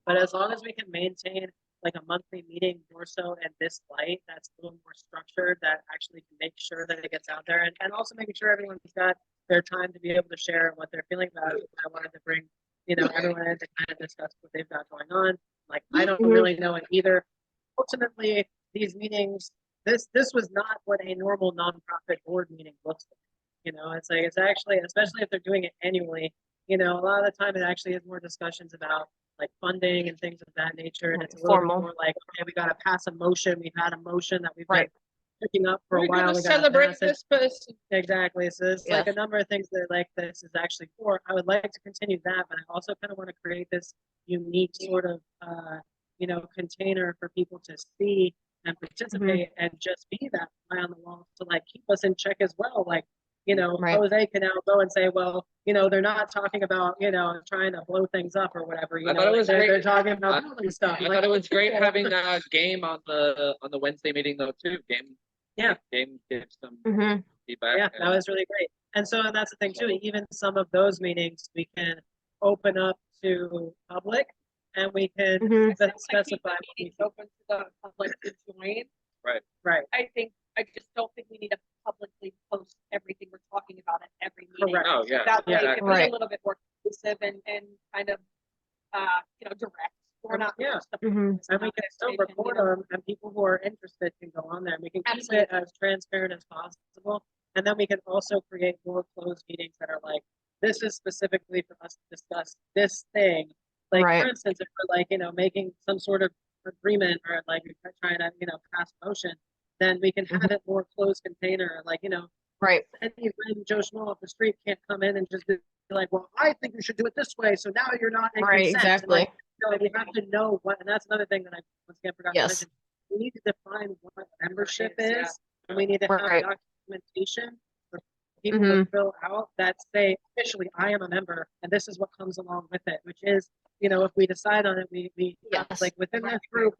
But as long as we can maintain a monthly meeting more so in this light, that's a little more structured, that actually can make sure that it gets out there, and also making sure everyone's got their time to be able to share what they're feeling about it. I wanted to bring, everyone in to kind of discuss what they've got going on. I don't really know it either. Ultimately, these meetings, this was not what a normal nonprofit board meeting looks like. It's actually, especially if they're doing it annually, a lot of the time it actually is more discussions about funding and things of that nature. And it's a little bit more okay, we got to pass a motion. We've had a motion that we've been picking up for a while. We gotta celebrate pass it. this person. Exactly. So it's Yeah. a number of things that this is actually for. I would like to continue that, but I also kind of want to create this unique sort of container for people to see and participate and just be that fly on the wall to keep us in check as well. Jose can now go and say, well, they're not talking about, trying to blow things up or whatever. I thought it was great. They're talking about building stuff. I thought it was great having a game on the Wednesday meeting though too. Game gives some feedback. Yeah, that was really great. And so that's the thing too. Even some of those meetings we can open up to public, and we can specify. It's open to the public to join. Right. I just don't think we need to publicly post everything we're talking about at every meeting. Correct. No, Oh, yeah. That way Yeah. it can be Right. a little bit more inclusive and kind of, direct. We're not. Yeah. Mhm. And we can still report them, and people who are interested can go on there. We can keep it as transparent as possible. And then we can also create more closed meetings that are like, this is specifically for us to discuss this thing. Like, Right. for instance, if we're like, making some sort of agreement or like we're trying to, pass a motion, then we can have it more closed container, like, Right. any random Joe Schmo off the street can't come in and just be like, well, I think you should do it this way, so now you're not in Right. consent. And, Exactly. like, we have to know what, and that's another thing that I once again forgot to Yes. mention. We need to define what membership is, and we need to have Right. documentation for people Mhm. to fill out that say, officially, I am a member, and this is what comes along with it, which is, if we decide on it, we have, Yes. like, within this group,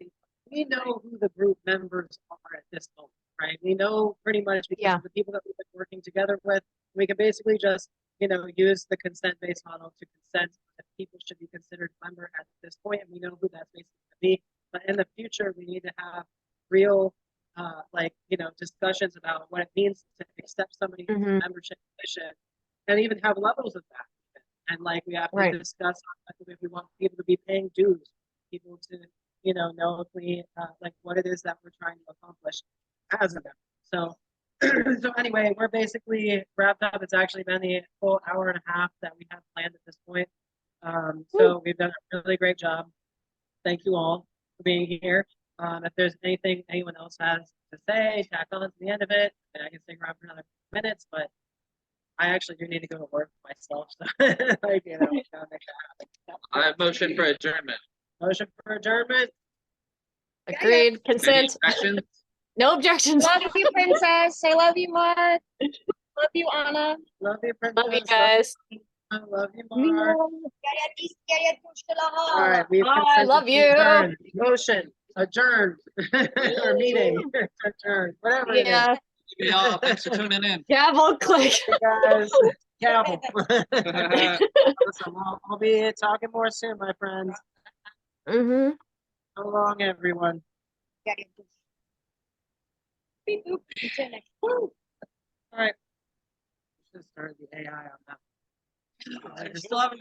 we know who the group members are at this moment, right? We know pretty much because Yeah. of the people that we've been working together with. We can basically just, use the consent-based model to consent that people should be considered member at this point, and we know who that's basically going to be. But in the future, we need to have real, discussions about what it means to accept somebody into Mhm. membership position, and even have levels of that. And like we have to Right. discuss if we want people to be paying dues, people to know if we like what it is that we're trying to accomplish as a member. So so anyway, we're basically wrapped up. It's actually been the full hour and a half that we have planned at this point. So we've done a really great job. Thank you all for being here. If there's anything anyone else has to say, tack on to the end of it, and I can stick around for another minutes, but I actually do need to go to work myself. So like, gotta make that happen. I motion for adjournment. Motion for adjournment. Agreed. Any Consent. objections? No objections. Love you, princess. I love you, Mark. Love you, Anna. Love you, princess. Love you guys. Love you, Mark. All All right, we've I love you. adjourned. Motion adjourned. Or meeting adjourned. Whatever it is. Yeah. Y'all, thanks for tuning in. Gavel click. Hey, guys, gavel. Listen, I'll be talking more soon, my friends. Mhm. So long, everyone. Beep, boop. All right. Should start the AI on that. Still haven't